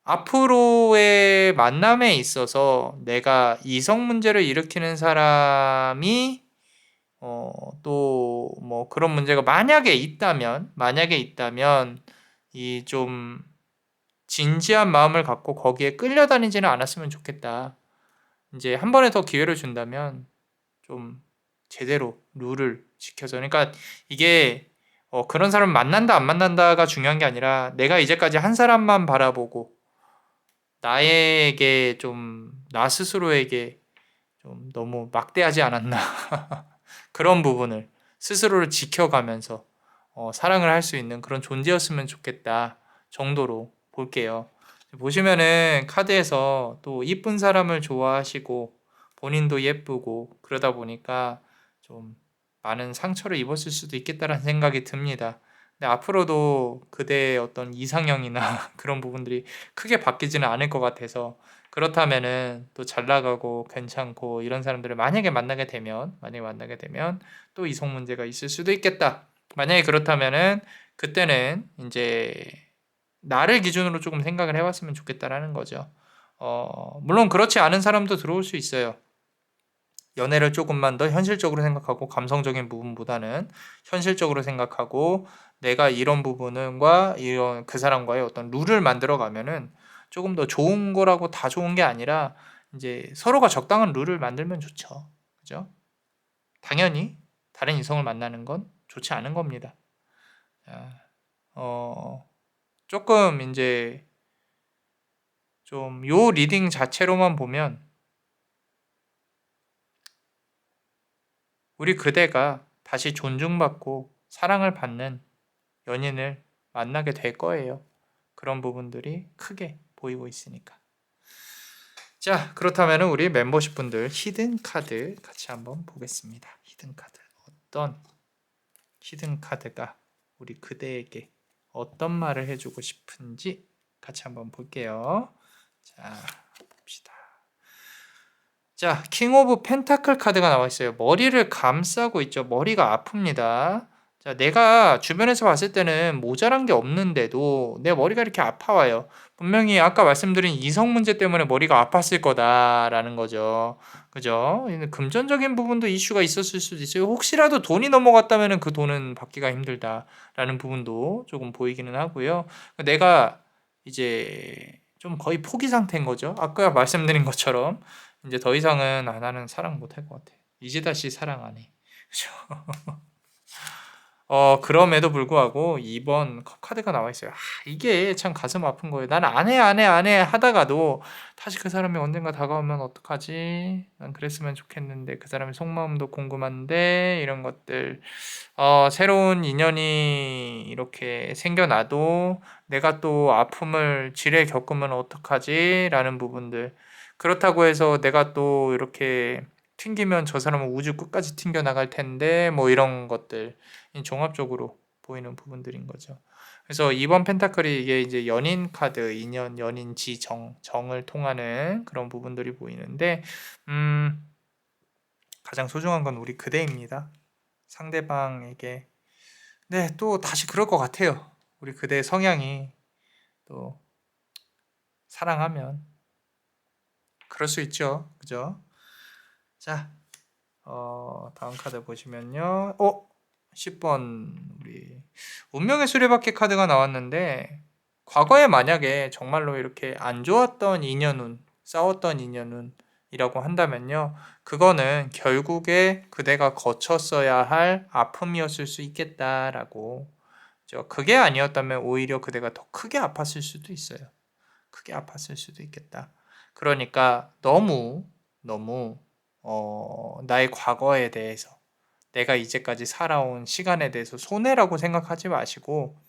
앞으로의 만남에 있어서 내가 이성 문제를 일으키는 사람이 또 뭐 그런 문제가 만약에 있다면 이 좀 진지한 마음을 갖고 거기에 끌려다니지는 않았으면 좋겠다. 이제 한 번에 더 기회를 준다면 좀 제대로 룰을 지켜서 그러니까 이게 그런 사람 만난다 안 만난다가 중요한 게 아니라 내가 이제까지 한 사람만 바라보고 나에게 좀 나 스스로에게 좀 너무 막대하지 않았나 그런 부분을 스스로를 지켜가면서 사랑을 할 수 있는 그런 존재였으면 좋겠다 정도로 볼게요. 보시면은 카드에서 또 이쁜 사람을 좋아하시고 본인도 예쁘고 그러다 보니까 좀 많은 상처를 입었을 수도 있겠다라는 생각이 듭니다. 근데 앞으로도 그대의 어떤 이상형이나 그런 부분들이 크게 바뀌지는 않을 것 같아서 그렇다면은 또 잘 나가고 괜찮고 이런 사람들을 만약에 만나게 되면 또 이성 문제가 있을 수도 있겠다. 만약에 그렇다면은 그때는 이제 나를 기준으로 조금 생각을 해봤으면 좋겠다라는 거죠. 물론 그렇지 않은 사람도 들어올 수 있어요. 연애를 조금만 더 현실적으로 생각하고 감성적인 부분보다는 현실적으로 생각하고 내가 이런 부분과 이런 그 사람과의 어떤 룰을 만들어 가면은 조금 더 좋은 거라고 다 좋은 게 아니라 이제 서로가 적당한 룰을 만들면 좋죠. 그죠? 당연히 다른 이성을 만나는 건 좋지 않은 겁니다. 자, 조금 이제 좀 요 리딩 자체로만 보면 우리 그대가 다시 존중받고 사랑을 받는 연인을 만나게 될 거예요. 그런 부분들이 크게 보이고 있으니까. 자, 그렇다면 우리 멤버십 분들 히든 카드 같이 한번 보겠습니다. 히든 카드. 어떤 히든 카드가 우리 그대에게 어떤 말을 해주고 싶은지 같이 한번 볼게요. 자, 봅시다. 자, 킹 오브 펜타클 카드가 나와 있어요. 머리를 감싸고 있죠. 머리가 아픕니다. 자, 내가 주변에서 봤을 때는 모자란 게 없는데도 내 머리가 이렇게 아파와요. 분명히 아까 말씀드린 이성 문제 때문에 머리가 아팠을 거다라는 거죠. 그죠? 금전적인 부분도 이슈가 있었을 수도 있어요. 혹시라도 돈이 넘어갔다면 그 돈은 받기가 힘들다라는 부분도 조금 보이기는 하고요. 내가 이제 좀 거의 포기 상태인 거죠. 아까 말씀드린 것처럼. 이제 더 이상은 나는 사랑 못 할 것 같아. 이제 다시 사랑 안 해. 그죠? 그럼에도 불구하고 2번 카드가 나와 있어요. 이게 참 가슴 아픈 거예요. 나는 안 해 하다가도 다시 그 사람이 언젠가 다가오면 어떡하지? 난 그랬으면 좋겠는데 그 사람의 속마음도 궁금한데 이런 것들. 새로운 인연이 이렇게 생겨나도 내가 또 아픔을 지레 겪으면 어떡하지? 라는 부분들. 그렇다고 해서 내가 또 이렇게 튕기면 저 사람은 우주 끝까지 튕겨 나갈 텐데 뭐 이런 것들 종합적으로 보이는 부분들인 거죠. 그래서 이번 펜타클이 이게 이제 연인 카드, 인연, 연인, 지정, 정을 통하는 그런 부분들이 보이는데 가장 소중한 건 우리 그대입니다. 상대방에게 네, 또 다시 그럴 것 같아요. 우리 그대의 성향이 또 사랑하면 그럴 수 있죠. 그죠? 자, 다음 카드 보시면요. 10번 우리 운명의 수레바퀴 카드가 나왔는데 과거에 만약에 정말로 이렇게 안 좋았던 인연운, 싸웠던 인연운이라고 한다면요. 그거는 결국에 그대가 거쳤어야 할 아픔이었을 수 있겠다라고. 그게 아니었다면 오히려 그대가 더 크게 아팠을 수도 있어요. 크게 아팠을 수도 있겠다. 그러니까 너무 나의 과거에 대해서 내가 이제까지 살아온 시간에 대해서 손해라고 생각하지 마시고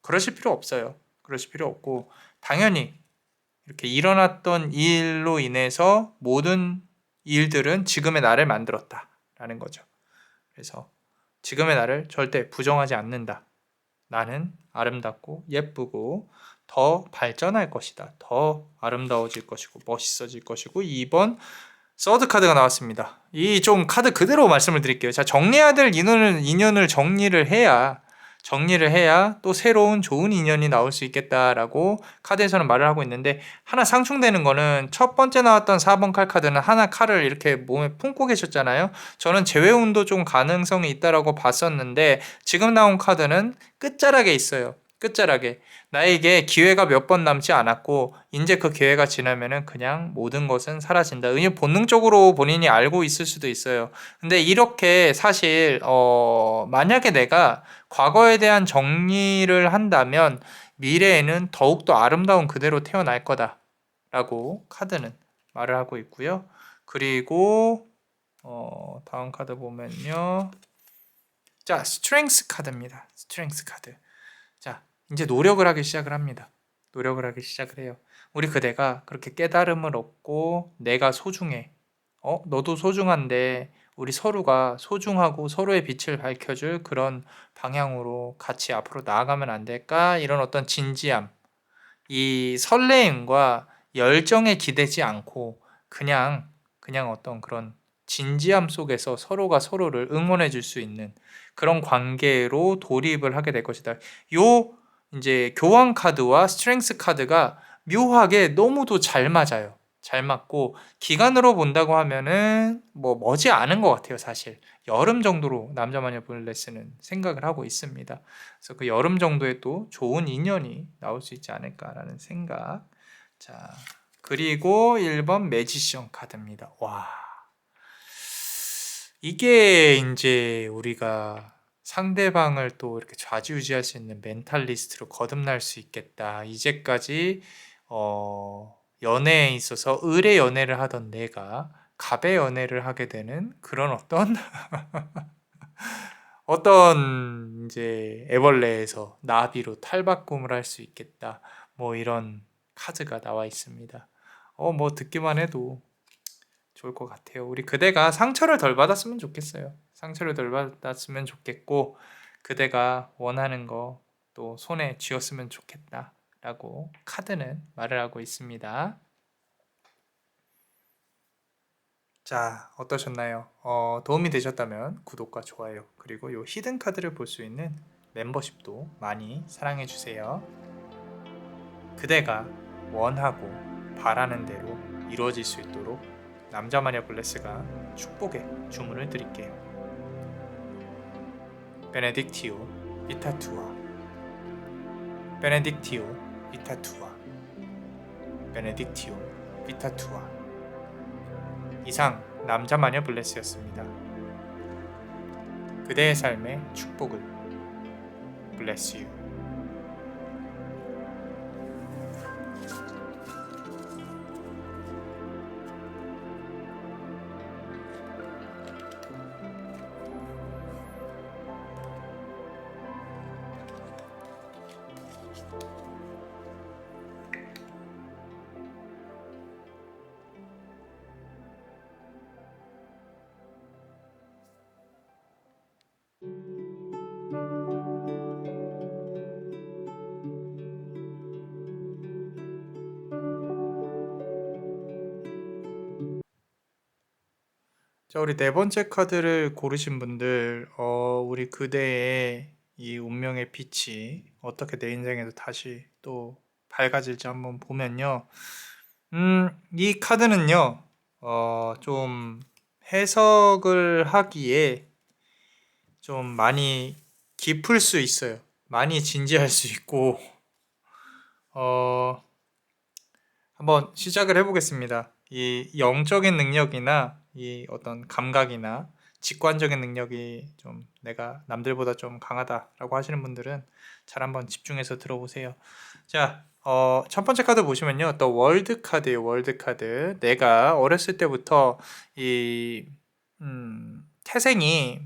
그러실 필요 없어요. 그러실 필요 없고 당연히 이렇게 일어났던 일로 인해서 모든 일들은 지금의 나를 만들었다라는 거죠. 그래서 지금의 나를 절대 부정하지 않는다. 나는 아름답고 예쁘고 더 발전할 것이다. 더 아름다워질 것이고 멋있어질 것이고 2번 서드 카드가 나왔습니다. 이 좀 카드 그대로 말씀을 드릴게요. 자, 정리해야 될 인연을 정리를 해야 또 새로운 좋은 인연이 나올 수 있겠다라고 카드에서는 말을 하고 있는데, 하나 상충되는 거는 첫 번째 나왔던 4번 칼 카드는 하나 칼을 이렇게 몸에 품고 계셨잖아요. 저는 재회운도 좀 가능성이 있다라고 봤었는데, 지금 나온 카드는 끝자락에 있어요. 끝자락에 나에게 기회가 몇 번 남지 않았고 이제 그 기회가 지나면은 그냥 모든 것은 사라진다. 본능적으로 본인이 알고 있을 수도 있어요. 근데 이렇게 사실 만약에 내가 과거에 대한 정리를 한다면 미래에는 더욱더 아름다운 그대로 태어날 거다라고 카드는 말을 하고 있고요. 그리고 다음 카드 보면요. 자, 스트렝스 카드입니다. 스트렝스 카드. 자, 이제 노력을 하기 시작을 합니다. 노력을 하기 시작을 해요. 우리 그대가 그렇게 깨달음을 얻고 내가 소중해. 너도 소중한데 우리 서로가 소중하고 서로의 빛을 밝혀줄 그런 방향으로 같이 앞으로 나아가면 안 될까? 이런 어떤 진지함, 이 설레임과 열정에 기대지 않고 그냥 어떤 그런 진지함 속에서 서로가 서로를 응원해 줄 수 있는 그런 관계로 돌입을 하게 될 것이다. 요 이제 교환 카드와 스트렝스 카드가 묘하게 너무도 잘 맞아요. 잘 맞고 기간으로 본다고 하면은 뭐 머지 않은 것 같아요. 사실 여름 정도로 남자마녀 블레스는 생각을 하고 있습니다. 그래서 그 여름 정도에 또 좋은 인연이 나올 수 있지 않을까라는 생각. 자, 그리고 1번 매지션 카드입니다. 와, 이게 이제 우리가 상대방을 또 이렇게 좌지우지할 수 있는 멘탈리스트로 거듭날 수 있겠다. 이제까지 연애에 있어서 을의 연애를 하던 내가 갑의 연애를 하게 되는 그런 어떤 이제 애벌레에서 나비로 탈바꿈을 할 수 있겠다. 뭐 이런 카드가 나와 있습니다. 뭐 듣기만 해도 좋을 것 같아요. 우리 그대가 상처를 덜 받았으면 좋겠어요. 상처를 덜 받았으면 좋겠고 그대가 원하는 거 또 손에 쥐었으면 좋겠다라고 카드는 말을 하고 있습니다. 자, 어떠셨나요? 도움이 되셨다면 구독과 좋아요, 그리고 요 히든 카드를 볼 수 있는 멤버십도 많이 사랑해 주세요. 그대가 원하고 바라는 대로 이루어질 수 있도록 남자마녀 블레스가 축복의 주문을 드릴게요. 베네딕티오 비타투아, 베네딕티오 비타투아, 베네딕티오 비타투아. 이상 남자마녀 블레스였습니다. 그대의 삶의 축복을. Bless you. 자, 우리 네 번째 카드를 고르신 분들, 우리 그대의 이 운명의 빛이 어떻게 내 인생에도 다시 또 밝아질지 한번 보면요. 이 카드는요, 좀 해석을 하기에 좀 많이 깊을 수 있어요. 많이 진지할 수 있고, 어, 한번 시작을 해보겠습니다. 이 영적인 능력이나 이 어떤 감각이나 직관적인 능력이 좀 내가 남들보다 좀 강하다라고 하시는 분들은 잘 한번 집중해서 들어보세요. 자, 첫 번째 카드 보시면요. 또 월드 카드예요. 월드 카드. 내가 어렸을 때부터 이 태생이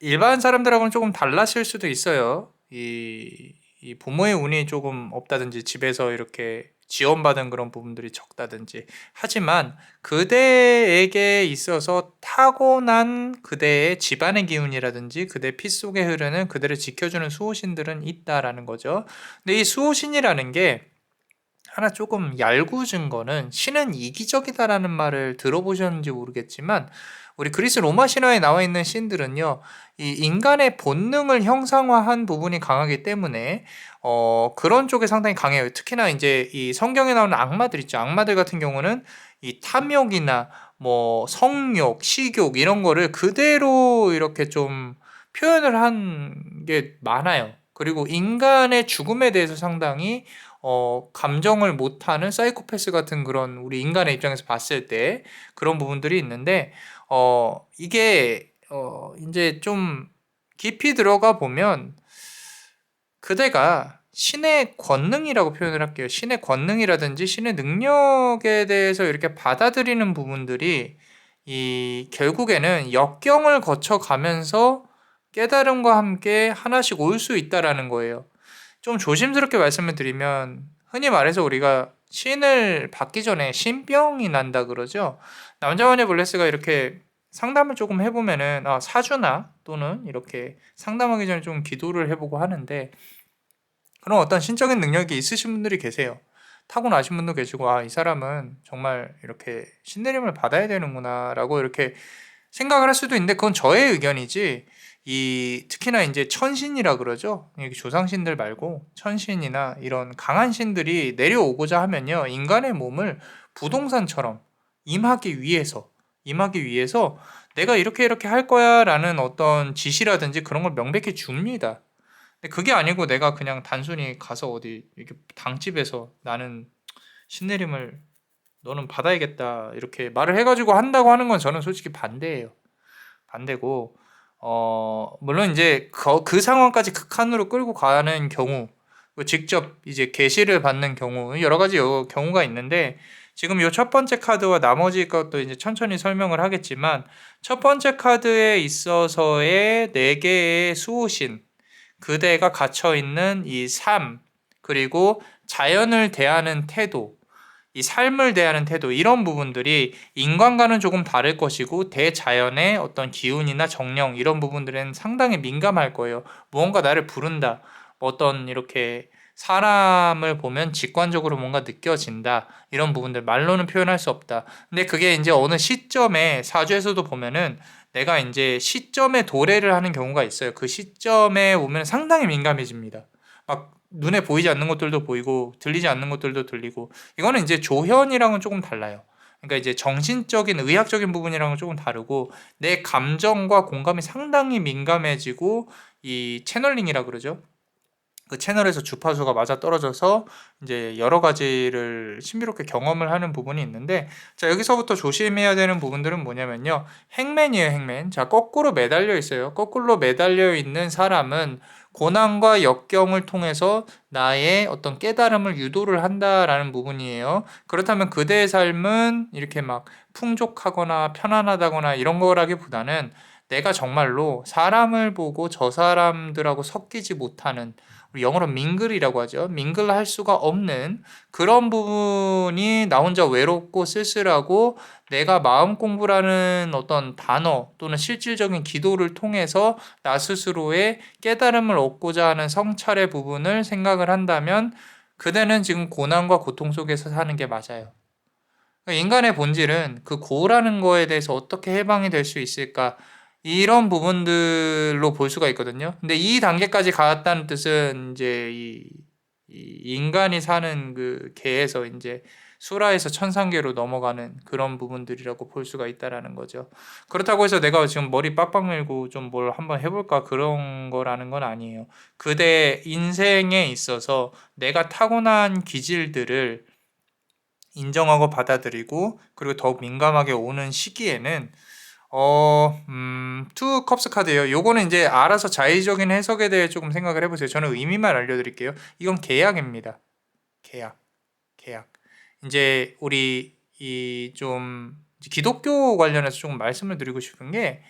일반 사람들하고는 조금 달라질 수도 있어요. 이 이 부모의 운이 조금 없다든지 집에서 이렇게 지원받은 그런 부분들이 적다든지 하지만 그대에게 있어서 타고난 그대의 집안의 기운이라든지 그대 피 속에 흐르는 그대를 지켜주는 수호신들은 있다라는 거죠. 근데 이 수호신이라는 게 하나 조금 얄궂은 거는 신은 이기적이다라는 말을 들어보셨는지 모르겠지만 우리 그리스 로마 신화에 나와 있는 신들은요, 이 인간의 본능을 형상화한 부분이 강하기 때문에 그런 쪽에 상당히 강해요. 특히나 이제 이 성경에 나오는 악마들 있죠. 악마들 같은 경우는 이 탐욕이나 뭐 성욕, 식욕 이런 거를 그대로 이렇게 좀 표현을 한 게 많아요. 그리고 인간의 죽음에 대해서 상당히 감정을 못하는 사이코패스 같은 그런 우리 인간의 입장에서 봤을 때 그런 부분들이 있는데, 이게, 이제 좀 깊이 들어가 보면 그대가 신의 권능이라고 표현을 할게요. 신의 권능이라든지 신의 능력에 대해서 이렇게 받아들이는 부분들이 이 결국에는 역경을 거쳐가면서 깨달음과 함께 하나씩 올 수 있다라는 거예요. 좀 조심스럽게 말씀을 드리면 흔히 말해서 우리가 신을 받기 전에 신병이 난다 그러죠. 남자원의 블레스가 이렇게 상담을 조금 해보면은 사주나 또는 이렇게 상담하기 전에 좀 기도를 해보고 하는데 그런 어떤 신적인 능력이 있으신 분들이 계세요. 타고나신 분도 계시고 이 사람은 정말 이렇게 신내림을 받아야 되는구나 라고 이렇게 생각을 할 수도 있는데 그건 저의 의견이지 특히나 이제 천신이라 그러죠. 조상신들 말고 천신이나 이런 강한 신들이 내려오고자 하면요. 인간의 몸을 부동산처럼 임하기 위해서 내가 이렇게 할 거야 라는 어떤 지시라든지 그런 걸 명백히 줍니다. 근데 그게 아니고 내가 그냥 단순히 가서 어디 이렇게 당집에서 나는 신내림을 너는 받아야겠다 이렇게 말을 해가지고 한다고 하는 건 저는 솔직히 반대예요. 반대고 물론 이제 그 상황까지 극한으로 끌고 가는 경우 직접 이제 계시를 받는 경우 여러 가지 경우가 있는데 지금 요 첫 번째 카드와 나머지 것도 이제 천천히 설명을 하겠지만 첫 번째 카드에 있어서의 네 개의 수호신 그대가 갇혀 있는 이 삶 그리고 자연을 대하는 태도 이 삶을 대하는 태도 이런 부분들이 인간과는 조금 다를 것이고 대자연의 어떤 기운이나 정령 이런 부분들은 상당히 민감할 거예요. 무언가 나를 부른다. 어떤 이렇게 사람을 보면 직관적으로 뭔가 느껴진다. 이런 부분들 말로는 표현할 수 없다. 근데 그게 이제 어느 시점에 사주에서도 보면은 내가 이제 시점에 도래를 하는 경우가 있어요. 그 시점에 오면 상당히 민감해집니다. 막 눈에 보이지 않는 것들도 보이고 들리지 않는 것들도 들리고 이거는 이제 조현이랑은 조금 달라요. 그러니까 이제 정신적인 의학적인 부분이랑은 조금 다르고 내 감정과 공감이 상당히 민감해지고 이 채널링이라 그러죠. 그 채널에서 주파수가 맞아 떨어져서 이제 여러 가지를 신비롭게 경험을 하는 부분이 있는데 자 여기서부터 조심해야 되는 부분들은 뭐냐면요. 행맨이에요, 행맨. 자 거꾸로 매달려 있어요. 거꾸로 매달려 있는 사람은 고난과 역경을 통해서 나의 어떤 깨달음을 유도를 한다라는 부분이에요. 그렇다면 그대의 삶은 이렇게 막 풍족하거나 편안하다거나 이런 거라기보다는 내가 정말로 사람을 보고 저 사람들하고 섞이지 못하는 우리 영어로 밍글이라고 하죠. 밍글할 수가 없는 그런 부분이 나 혼자 외롭고 쓸쓸하고 내가 마음 공부라는 어떤 단어 또는 실질적인 기도를 통해서 나 스스로의 깨달음을 얻고자 하는 성찰의 부분을 생각을 한다면 그대는 지금 고난과 고통 속에서 사는 게 맞아요. 그러니까 인간의 본질은 그 고라는 거에 대해서 어떻게 해방이 될 수 있을까? 이런 부분들로 볼 수가 있거든요. 근데 이 단계까지 갔다는 뜻은 이제 이 인간이 사는 그 계에서 이제 수라에서 천상계로 넘어가는 그런 부분들이라고 볼 수가 있다라는 거죠. 그렇다고 해서 내가 지금 머리 빡빡 밀고 좀 뭘 한번 해볼까 그런 거라는 건 아니에요. 그대 인생에 있어서 내가 타고난 기질들을 인정하고 받아들이고 그리고 더욱 민감하게 오는 시기에는 투 컵스 카드예요. 요거는 이제 알아서 자의적인 해석에 대해 조금 생각을 해보세요. 저는 의미만 알려드릴게요. 이건 계약입니다. 계약, 계약. 이제 우리 이 좀 기독교 관련해서 조금 말씀을 드리고 싶은 게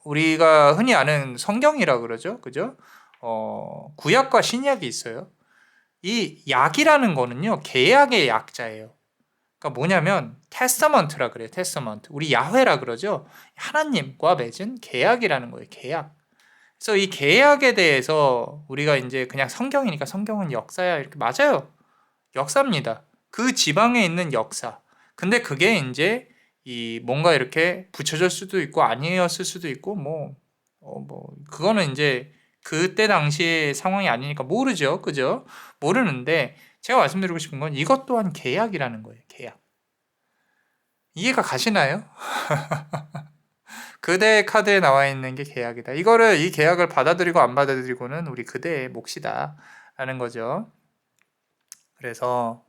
우리가 흔히 아는 성경이라 그러죠, 그죠? 구약과 신약이 있어요. 이 약이라는 거는요, 계약의 약자예요. 그러니까 뭐냐면 테스터먼트라 그래요. 테스터먼트. 우리 야훼라 그러죠. 하나님과 맺은 계약이라는 거예요. 계약. 그래서 이 계약에 대해서 우리가 이제 그냥 성경이니까 성경은 역사야 이렇게 맞아요. 역사입니다. 그 지방에 있는 역사. 근데 그게 이제 이 뭔가 이렇게 붙여질 수도 있고 아니었을 수도 있고 그거는 이제 그때 당시의 상황이 아니니까 모르죠. 그죠? 모르는데 제가 말씀드리고 싶은 건 이것 또한 계약이라는 거예요. 계약. 이해가 가시나요? 그대의 카드에 나와 있는 게 계약이다. 이 계약을 받아들이고 안 받아들이고는 우리 그대의 몫이다. 라는 거죠. 그래서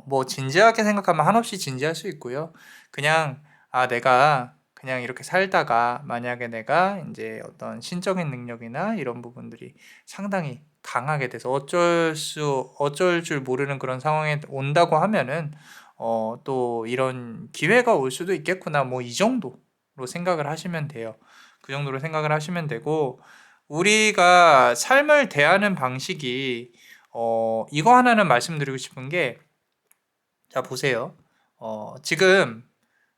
뭐 진지하게 생각하면 한없이 진지할 수 있고요. 그냥 내가 그냥 이렇게 살다가 만약에 내가 이제 어떤 신적인 능력이나 이런 부분들이 상당히 강하게 돼서 어쩔 줄 모르는 그런 상황에 온다고 하면은 또 이런 기회가 올 수도 있겠구나. 뭐 이 정도로 생각을 하시면 돼요. 그 정도로 생각을 하시면 되고 우리가 삶을 대하는 방식이 이거 하나는 말씀드리고 싶은 게, 자, 보세요. 지금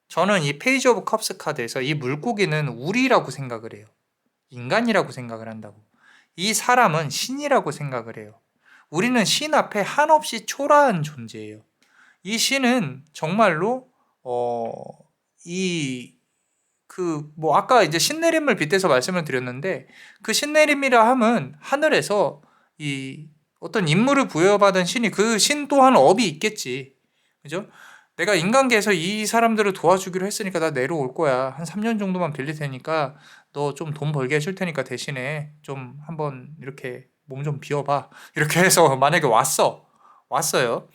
저는 이 페이지 오브 컵스 카드에서 이 물고기는 우리라고 생각을 해요. 인간이라고 생각을 한다고. 이 사람은 신이라고 생각을 해요. 우리는 신 앞에 한없이 초라한 존재예요. 이 신은 정말로, 아까 이제 신내림을 빗대서 말씀을 드렸는데, 그 신내림이라 함은 하늘에서 이 어떤 임무를 부여받은 신이 그 신 또한 업이 있겠지. 그죠? 내가 인간계에서 이 사람들을 도와주기로 했으니까 나 내려올 거야. 한 3년 정도만 빌릴 테니까 너 좀 돈 벌게 해줄 테니까 대신에 좀 한번 이렇게 몸 좀 비워봐. 이렇게 해서 만약에 왔어요.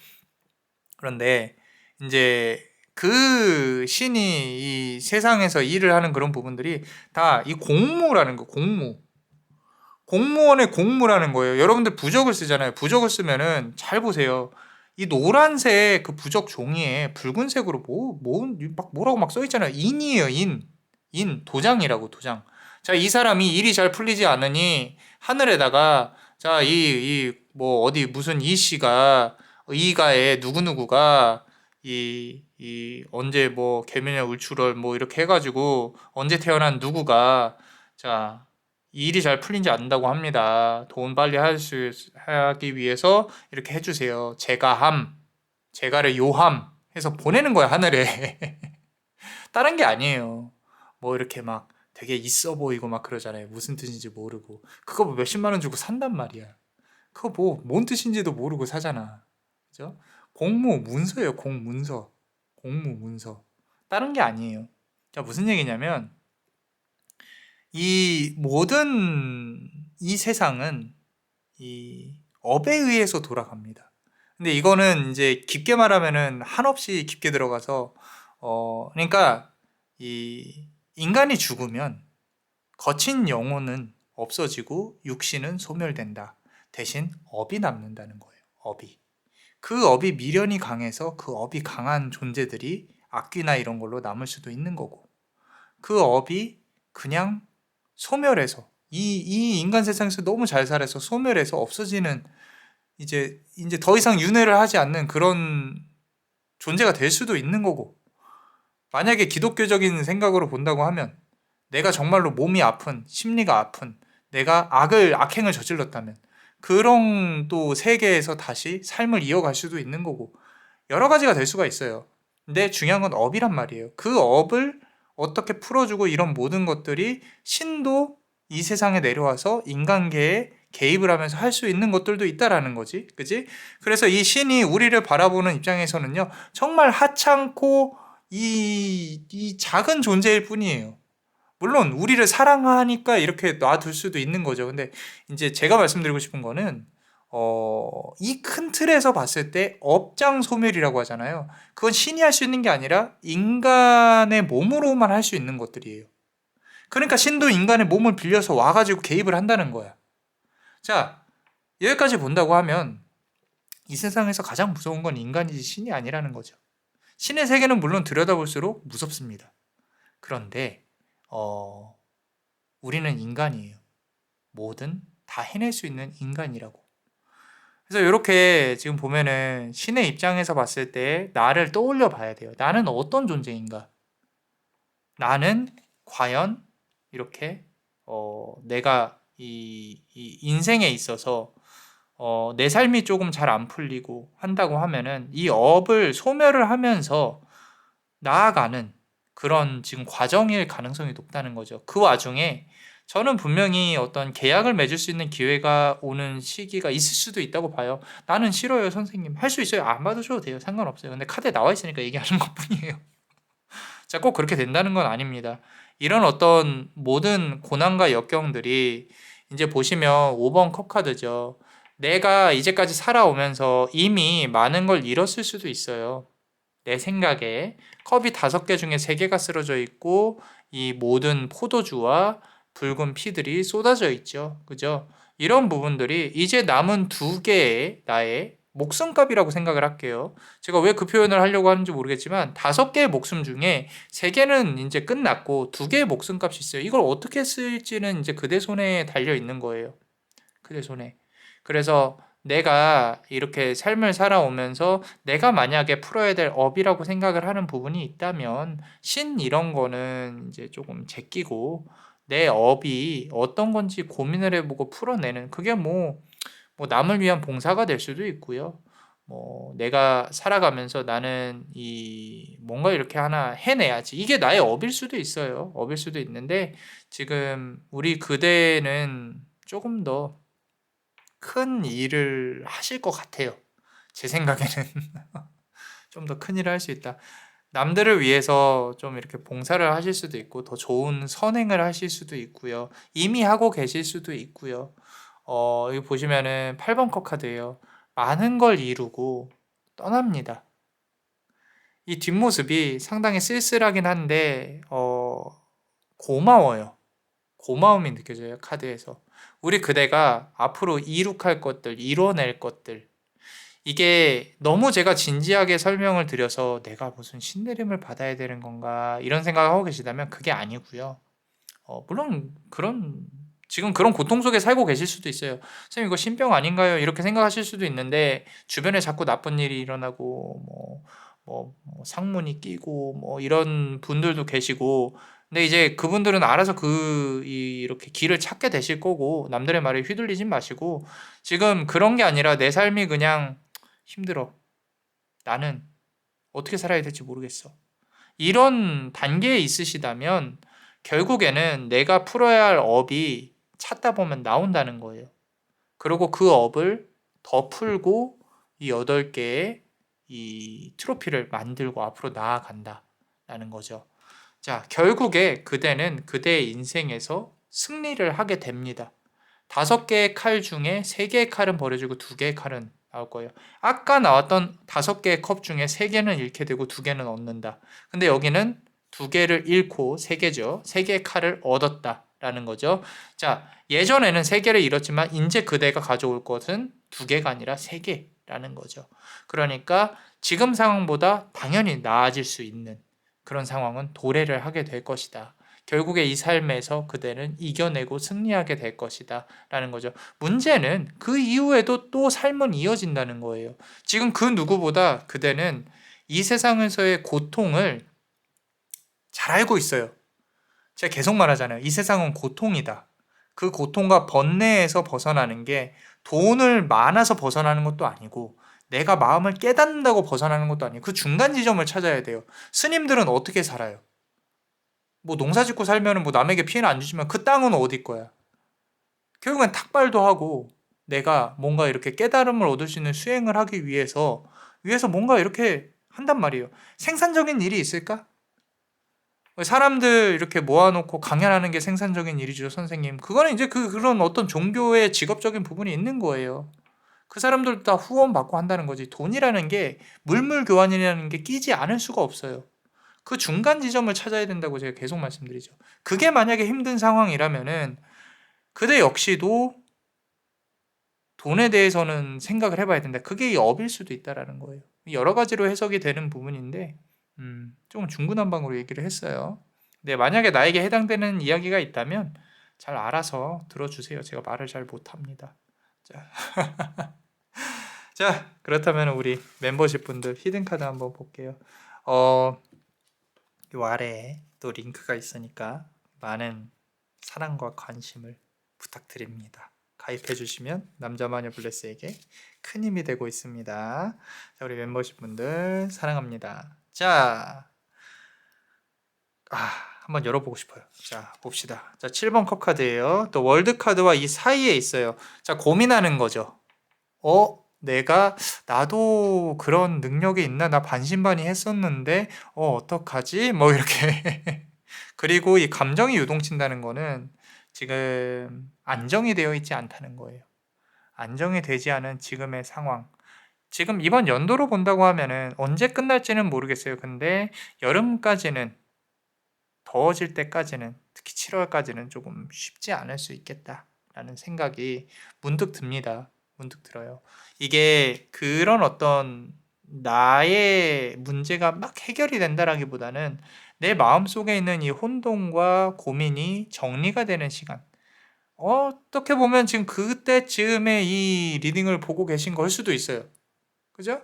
그런데 이제 그 신이 이 세상에서 일을 하는 그런 부분들이 다 이 공무라는 거, 공무원의 공무라는 거예요. 여러분들 부적을 쓰잖아요. 부적을 쓰면은 잘 보세요. 이 노란색 그 부적 종이에 붉은색으로 뭐라고 막 써 있잖아요. 인이에요, 도장이라고, 도장. 자, 이 사람이 일이 잘 풀리지 않으니 하늘에다가 자, 뭐 어디 무슨 이 씨가 이가에 누구누구가 언제 뭐 개면에 울출을 뭐 이렇게 해가지고 언제 태어난 누구가 자, 이 일이 잘 풀린지 안다고 합니다. 돈 빨리 하기 위해서 이렇게 해주세요. 제가를 요함 해서 보내는 거야, 하늘에. 다른 게 아니에요. 뭐 이렇게 막 되게 있어 보이고 막 그러잖아요. 무슨 뜻인지 모르고. 그거 뭐 몇십만 원 주고 산단 말이야. 그거 뭐 뭔 뜻인지도 모르고 사잖아. 그죠? 공무문서예요, 공문서. 공무문서. 다른 게 아니에요. 자, 무슨 얘기냐면 이 세상은 이 업에 의해서 돌아갑니다. 근데 이거는 이제 깊게 말하면은 한없이 깊게 들어가서 그러니까 이 인간이 죽으면 거친 영혼은 없어지고 육신은 소멸된다. 대신 업이 남는다는 거예요. 업이. 그 업이 미련이 강해서 그 업이 강한 존재들이 악귀나 이런 걸로 남을 수도 있는 거고 그 업이 그냥 소멸해서 이 인간 세상에서 너무 잘 살아서 소멸해서 없어지는 이제 더 이상 윤회를 하지 않는 그런 존재가 될 수도 있는 거고 만약에 기독교적인 생각으로 본다고 하면 내가 정말로 몸이 아픈 심리가 아픈 내가 악행을 저질렀다면 그런 또 세계에서 다시 삶을 이어갈 수도 있는 거고 여러 가지가 될 수가 있어요. 근데 중요한 건 업이란 말이에요. 그 업을 어떻게 풀어주고 이런 모든 것들이 신도 이 세상에 내려와서 인간계에 개입을 하면서 할 수 있는 것들도 있다라는 거지. 그지? 그래서 이 신이 우리를 바라보는 입장에서는요, 정말 하찮고 이 작은 존재일 뿐이에요. 물론 우리를 사랑하니까 이렇게 놔둘 수도 있는 거죠. 근데 이제 제가 말씀드리고 싶은 거는 이 큰 틀에서 봤을 때 업장 소멸이라고 하잖아요. 그건 신이 할 수 있는 게 아니라 인간의 몸으로만 할 수 있는 것들이에요. 그러니까 신도 인간의 몸을 빌려서 와가지고 개입을 한다는 거야. 자, 여기까지 본다고 하면 이 세상에서 가장 무서운 건 인간이지 신이 아니라는 거죠. 신의 세계는 물론 들여다볼수록 무섭습니다. 그런데 우리는 인간이에요. 뭐든 다 해낼 수 있는 인간이라고. 그래서 이렇게 지금 보면은 신의 입장에서 봤을 때 나를 떠올려 봐야 돼요. 나는 어떤 존재인가? 나는 과연 이렇게 내가 이 인생에 있어서 내 삶이 조금 잘 안 풀리고 한다고 하면은 이 업을 소멸을 하면서 나아가는 그런 지금 과정일 가능성이 높다는 거죠. 그 와중에 저는 분명히 어떤 계약을 맺을 수 있는 기회가 오는 시기가 있을 수도 있다고 봐요. 나는 싫어요, 선생님. 할 수 있어요. 안 받으셔도 돼요. 상관없어요. 근데 카드에 나와 있으니까 얘기하는 것 뿐이에요. 자, 꼭 그렇게 된다는 건 아닙니다. 이런 어떤 모든 고난과 역경들이 이제 보시면 5번 컵 카드죠. 내가 이제까지 살아오면서 이미 많은 걸 잃었을 수도 있어요. 내 생각에 컵이 5개 중에 3개가 쓰러져 있고 이 모든 포도주와 붉은 피들이 쏟아져 있죠. 그죠? 이런 부분들이 이제 남은 2개의 나의 목숨값이라고 생각을 할게요. 제가 왜 그 표현을 하려고 하는지 모르겠지만 5개의 목숨 중에 3개는 이제 끝났고 2개의 목숨값이 있어요. 이걸 어떻게 쓸지는 이제 그대 손에 달려 있는 거예요. 그대 손에. 그래서 내가 이렇게 삶을 살아오면서 내가 만약에 풀어야 될 업이라고 생각을 하는 부분이 있다면 이런 거는 이제 조금 제끼고 내 업이 어떤 건지 고민을 해보고 풀어내는 그게 뭐 남을 위한 봉사가 될 수도 있고요. 뭐 내가 살아가면서 나는 이 뭔가 이렇게 하나 해내야지. 이게 나의 업일 수도 있어요. 업일 수도 있는데 지금 우리 그대는 조금 더 큰 일을 하실 것 같아요. 제 생각에는 좀 더 큰 일을 할 수 있다. 남들을 위해서 좀 이렇게 봉사를 하실 수도 있고 더 좋은 선행을 하실 수도 있고요. 이미 하고 계실 수도 있고요. 여기 보시면은 8번 컵 카드예요. 많은 걸 이루고 떠납니다. 이 뒷모습이 상당히 쓸쓸하긴 한데 고마워요. 고마움이 느껴져요, 카드에서. 우리 그대가 앞으로 이룩할 것들, 이뤄낼 것들. 이게 너무 제가 진지하게 설명을 드려서 내가 무슨 신내림을 받아야 되는 건가 이런 생각을 하고 계시다면 그게 아니고요. 물론 지금 그런 고통 속에 살고 계실 수도 있어요. 선생님 이거 신병 아닌가요? 이렇게 생각하실 수도 있는데 주변에 자꾸 나쁜 일이 일어나고 뭐 상문이 끼고 뭐 이런 분들도 계시고 근데 이제 그분들은 알아서 이렇게 길을 찾게 되실 거고 남들의 말에 휘둘리진 마시고 지금 그런 게 아니라 내 삶이 그냥 힘들어. 나는 어떻게 살아야 될지 모르겠어. 이런 단계에 있으시다면 결국에는 내가 풀어야 할 업이 찾다 보면 나온다는 거예요. 그리고 그 업을 더 풀고 이 8개의 이 트로피를 만들고 앞으로 나아간다라는 거죠. 자, 결국에 그대는 그대의 인생에서 승리를 하게 됩니다. 5개의 칼 중에 3개의 칼은 버려지고 2개의 칼은 나올 거예요. 아까 나왔던 5개의 컵 중에 3개는 잃게 되고 2개는 얻는다. 근데 여기는 2개를 잃고 3개죠. 3개의 칼을 얻었다라는 거죠. 자, 예전에는 3개를 잃었지만 이제 그대가 가져올 것은 2개가 아니라 3개라는 거죠. 그러니까 지금 상황보다 당연히 나아질 수 있는 그런 상황은 도래를 하게 될 것이다. 결국에 이 삶에서 그대는 이겨내고 승리하게 될 것이다 라는 거죠. 문제는 그 이후에도 또 삶은 이어진다는 거예요. 지금 그 누구보다 그대는 이 세상에서의 고통을 잘 알고 있어요. 제가 계속 말하잖아요. 이 세상은 고통이다. 그 고통과 번뇌에서 벗어나는 게 돈을 많아서 벗어나는 것도 아니고 내가 마음을 깨닫는다고 벗어나는 것도 아니고 그 중간 지점을 찾아야 돼요. 스님들은 어떻게 살아요? 뭐 농사 짓고 살면은 뭐 남에게 피해는 안 주지만 그 땅은 어디 거야? 결국엔 탁발도 하고 내가 뭔가 이렇게 깨달음을 얻을 수 있는 수행을 하기 위해서 뭔가 이렇게 한단 말이에요. 생산적인 일이 있을까? 사람들 이렇게 모아놓고 강연하는 게 생산적인 일이죠, 선생님. 그거는 이제 그런 어떤 종교의 직업적인 부분이 있는 거예요. 그 사람들 다 후원 받고 한다는 거지. 돈이라는 게 물물 교환이라는 게 끼지 않을 수가 없어요. 그 중간 지점을 찾아야 된다고 제가 계속 말씀드리죠. 그게 만약에 힘든 상황이라면은 그대 역시도 돈에 대해서는 생각을 해봐야 된다. 그게 이 업일 수도 있다라는 거예요. 여러 가지로 해석이 되는 부분인데 조금 중구난방으로 얘기를 했어요. 근데 만약에 나에게 해당되는 이야기가 있다면 잘 알아서 들어주세요. 제가 말을 잘 못합니다. 자, 자 그렇다면 우리 멤버십 분들 히든카드 한번 볼게요. 요 아래에 또 링크가 있으니까 많은 사랑과 관심을 부탁드립니다. 가입해 주시면 남자마녀 블레스에게 큰 힘이 되고 있습니다. 자, 우리 멤버십 분들 사랑합니다. 자, 한번 열어보고 싶어요. 자, 봅시다. 자, 7번 컵 카드예요. 또 월드 카드와 이 사이에 있어요. 자, 고민하는 거죠. 나도 그런 능력이 있나? 나 반신반의했었는데, 어떡하지? 뭐 이렇게. 그리고 이 감정이 유동친다는 거는 지금 안정이 되어 있지 않다는 거예요. 안정이 되지 않은 지금의 상황. 지금 이번 연도로 본다고 하면은 언제 끝날지는 모르겠어요. 근데 여름까지는, 더워질 때까지는, 특히 7월까지는 조금 쉽지 않을 수 있겠다라는 생각이 문득 듭니다. 문득 들어요. 이게 그런 어떤 나의 문제가 막 해결이 된다라기보다는 내 마음속에 있는 이 혼돈과 고민이 정리가 되는 시간. 어떻게 보면 지금 그때쯤에 이 리딩을 보고 계신 걸 수도 있어요. 그죠?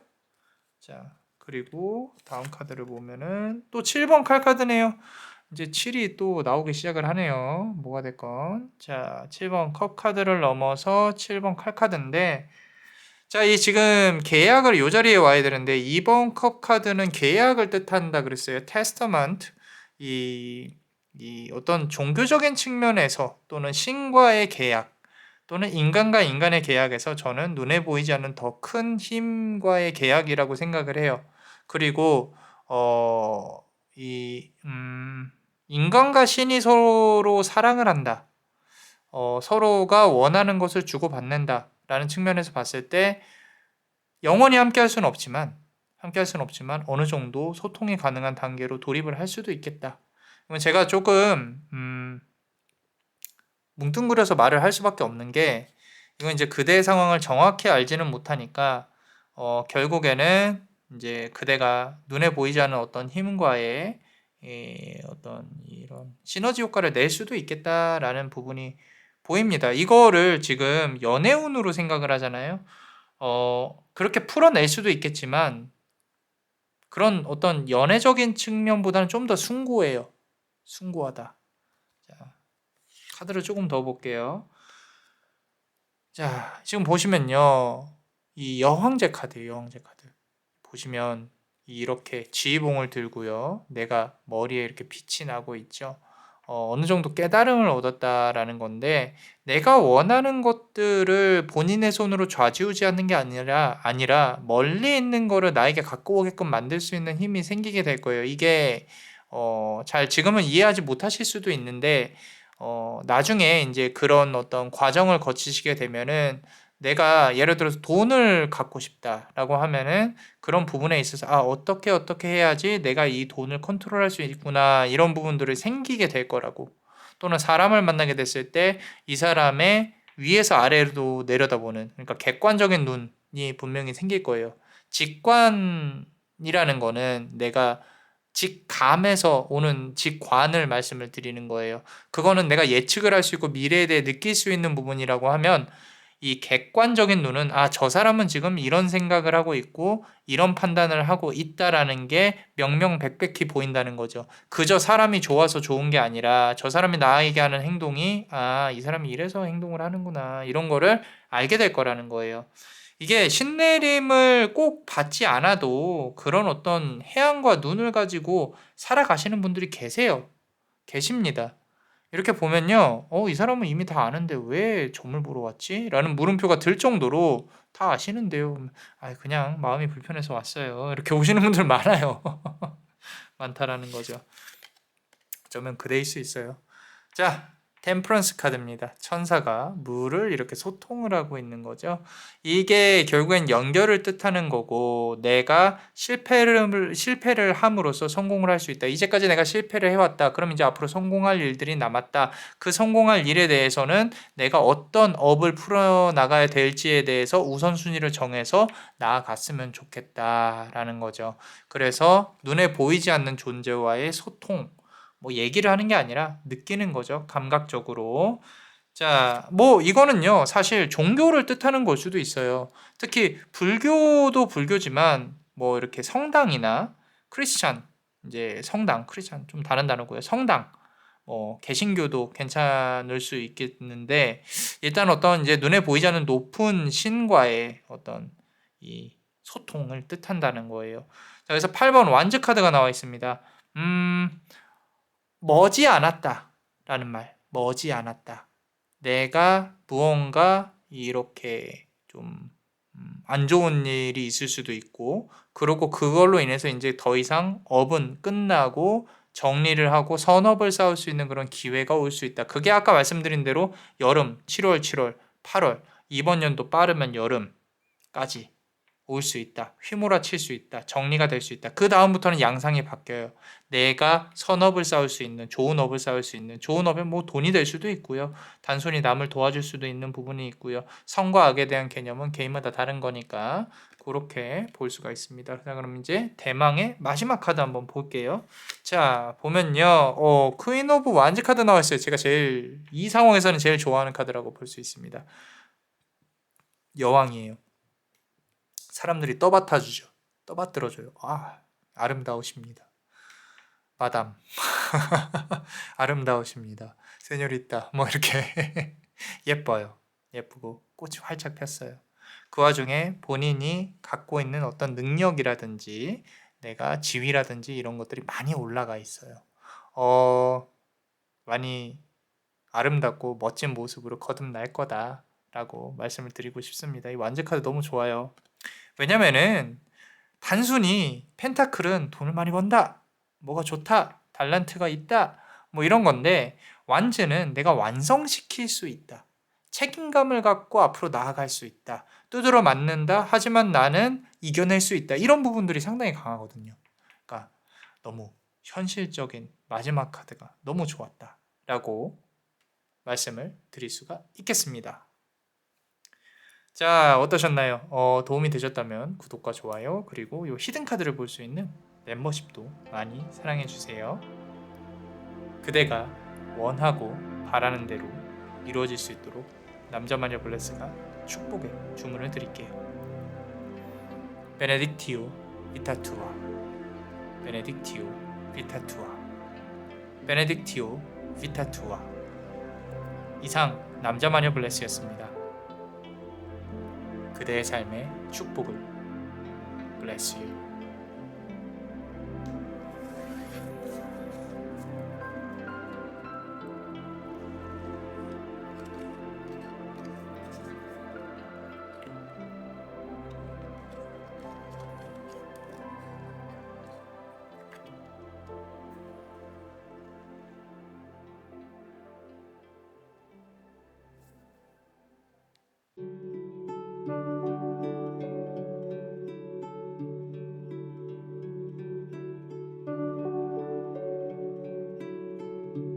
자, 그리고 다음 카드를 보면은 또 7번 칼 카드네요. 이제 7이 또 나오기 시작을 하네요. 뭐가 됐건. 자, 7번 컵 카드를 넘어서 7번 칼 카드인데, 자, 이 지금 계약을 이 자리에 와야 되는데 2번 컵 카드는 계약을 뜻한다 그랬어요. 테스터먼트. 이 어떤 종교적인 측면에서 또는 신과의 계약 또는 인간과 인간의 계약에서 저는 눈에 보이지 않는 더 큰 힘과의 계약이라고 생각을 해요. 그리고 인간과 신이 서로 사랑을 한다. 서로가 원하는 것을 주고받는다라는 측면에서 봤을 때 영원히 함께할 수는 없지만 어느 정도 소통이 가능한 단계로 돌입을 할 수도 있겠다. 그러면 제가 조금 뭉뚱그려서 말을 할 수밖에 없는 게, 이건 이제 그대의 상황을 정확히 알지는 못하니까 결국에는 이제 그대가 눈에 보이지 않는 어떤 힘과의 어떤 이런 시너지 효과를 낼 수도 있겠다라는 부분이 보입니다. 이거를 지금 연애운으로 생각을 하잖아요. 그렇게 풀어낼 수도 있겠지만 그런 어떤 연애적인 측면보다는 좀 더 숭고해요. 숭고하다. 자, 카드를 조금 더 볼게요. 자, 지금 보시면요. 이 여황제 카드예요. 여황제 카드. 보시면 이렇게 지휘봉을 들고요. 내가 머리에 이렇게 빛이 나고 있죠. 어느 정도 깨달음을 얻었다라는 건데, 내가 원하는 것들을 본인의 손으로 좌지우지하는 게 아니라 멀리 있는 거를 나에게 갖고 오게끔 만들 수 있는 힘이 생기게 될 거예요. 이게 잘 지금은 이해하지 못하실 수도 있는데, 나중에 이제 그런 어떤 과정을 거치시게 되면은, 내가 예를 들어서 돈을 갖고 싶다라고 하면은 그런 부분에 있어서 어떻게 해야지 내가 이 돈을 컨트롤할 수 있구나, 이런 부분들이 생기게 될 거라고. 또는 사람을 만나게 됐을 때 이 사람의 위에서 아래로 내려다보는, 그러니까 객관적인 눈이 분명히 생길 거예요. 직관이라는 거는 내가 직감에서 오는 직관을 말씀을 드리는 거예요. 그거는 내가 예측을 할 수 있고 미래에 대해 느낄 수 있는 부분이라고 하면, 이 객관적인 눈은 저 사람은 지금 이런 생각을 하고 있고 이런 판단을 하고 있다라는 게 명명백백히 보인다는 거죠. 그저 사람이 좋아서 좋은 게 아니라 저 사람이 나에게 하는 행동이 이 사람이 이래서 행동을 하는구나, 이런 거를 알게 될 거라는 거예요. 이게 신내림을 꼭 받지 않아도 그런 어떤 해안과 눈을 가지고 살아가시는 분들이 계십니다. 이렇게 보면요, 이 사람은 이미 다 아는데 왜 점을 보러 왔지? 라는 물음표가 들 정도로 다 아시는데요. 그냥 마음이 불편해서 왔어요. 이렇게 오시는 분들 많아요. 많다라는 거죠. 어쩌면 그대일 수 있어요. 자, 템퍼런스 카드입니다. 천사가 물을 이렇게 소통을 하고 있는 거죠. 이게 결국엔 연결을 뜻하는 거고, 내가 실패를 함으로써 성공을 할 수 있다. 이제까지 내가 실패를 해왔다. 그럼 이제 앞으로 성공할 일들이 남았다. 그 성공할 일에 대해서는 내가 어떤 업을 풀어나가야 될지에 대해서 우선순위를 정해서 나아갔으면 좋겠다라는 거죠. 그래서 눈에 보이지 않는 존재와의 소통, 뭐 얘기를 하는 게 아니라 느끼는 거죠. 감각적으로. 자, 뭐 이거는요. 사실 종교를 뜻하는 걸 수도 있어요. 특히 불교도 불교지만 뭐 이렇게 성당이나 크리스찬 이제 성당, 크리스찬 좀 다른 단어고요. 성당 개신교도 괜찮을 수 있겠는데 일단 어떤 이제 눈에 보이지 않는 높은 신과의 어떤 이 소통을 뜻한다는 거예요. 자, 그래서 8번 완즈 카드가 나와 있습니다. 머지 않았다라는 말. 머지 않았다. 내가 무언가 이렇게 좀 안 좋은 일이 있을 수도 있고 그리고 그걸로 인해서 이제 더 이상 업은 끝나고 정리를 하고 선업을 쌓을 수 있는 그런 기회가 올 수 있다. 그게 아까 말씀드린 대로 여름, 7월, 7월, 8월 이번 연도 빠르면 여름까지 올 수 있다. 휘몰아칠 수 있다. 정리가 될 수 있다. 그 다음부터는 양상이 바뀌어요. 내가 선업을 쌓을 수 있는 좋은 업을 쌓을 수 있는 좋은 업은 뭐 돈이 될 수도 있고요. 단순히 남을 도와줄 수도 있는 부분이 있고요. 선과 악에 대한 개념은 개인마다 다른 거니까 그렇게 볼 수가 있습니다. 자, 그럼 이제 대망의 마지막 카드 한번 볼게요. 자, 보면요. 퀸 오브 완즈 카드 나왔어요. 제가 제일 이 상황에서는 제일 좋아하는 카드라고 볼 수 있습니다. 여왕이에요. 사람들이 떠받아 주죠. 떠받들어 줘요. 아름다우십니다. 마담. 아름다우십니다. 세뇨리따. 뭐 이렇게 예뻐요. 예쁘고 꽃이 활짝 폈어요. 그 와중에 본인이 갖고 있는 어떤 능력이라든지 내가 지위라든지 이런 것들이 많이 올라가 있어요. 많이 아름답고 멋진 모습으로 거듭날 거다라고 말씀을 드리고 싶습니다. 이 완즈 카드 너무 좋아요. 왜냐면은 단순히 펜타클은 돈을 많이 번다, 뭐가 좋다, 달란트가 있다, 뭐 이런 건데 완즈는 내가 완성시킬 수 있다, 책임감을 갖고 앞으로 나아갈 수 있다, 두드러 맞는다, 하지만 나는 이겨낼 수 있다, 이런 부분들이 상당히 강하거든요. 그러니까 너무 현실적인 마지막 카드가 너무 좋았다라고 말씀을 드릴 수가 있겠습니다. 자, 어떠셨나요? 도움이 되셨다면 구독과 좋아요, 그리고 이 히든 카드를 볼 수 있는 멤버십도 많이 사랑해 주세요. 그대가 원하고 바라는 대로 이루어질 수 있도록 남자마녀 블레스가 축복의 주문을 드릴게요. 베네딕티오 비타투아, 베네딕티오 비타투아, 베네딕티오 비타투아. 이상 남자마녀 블레스였습니다. 그대의 삶의 축복을 bless you.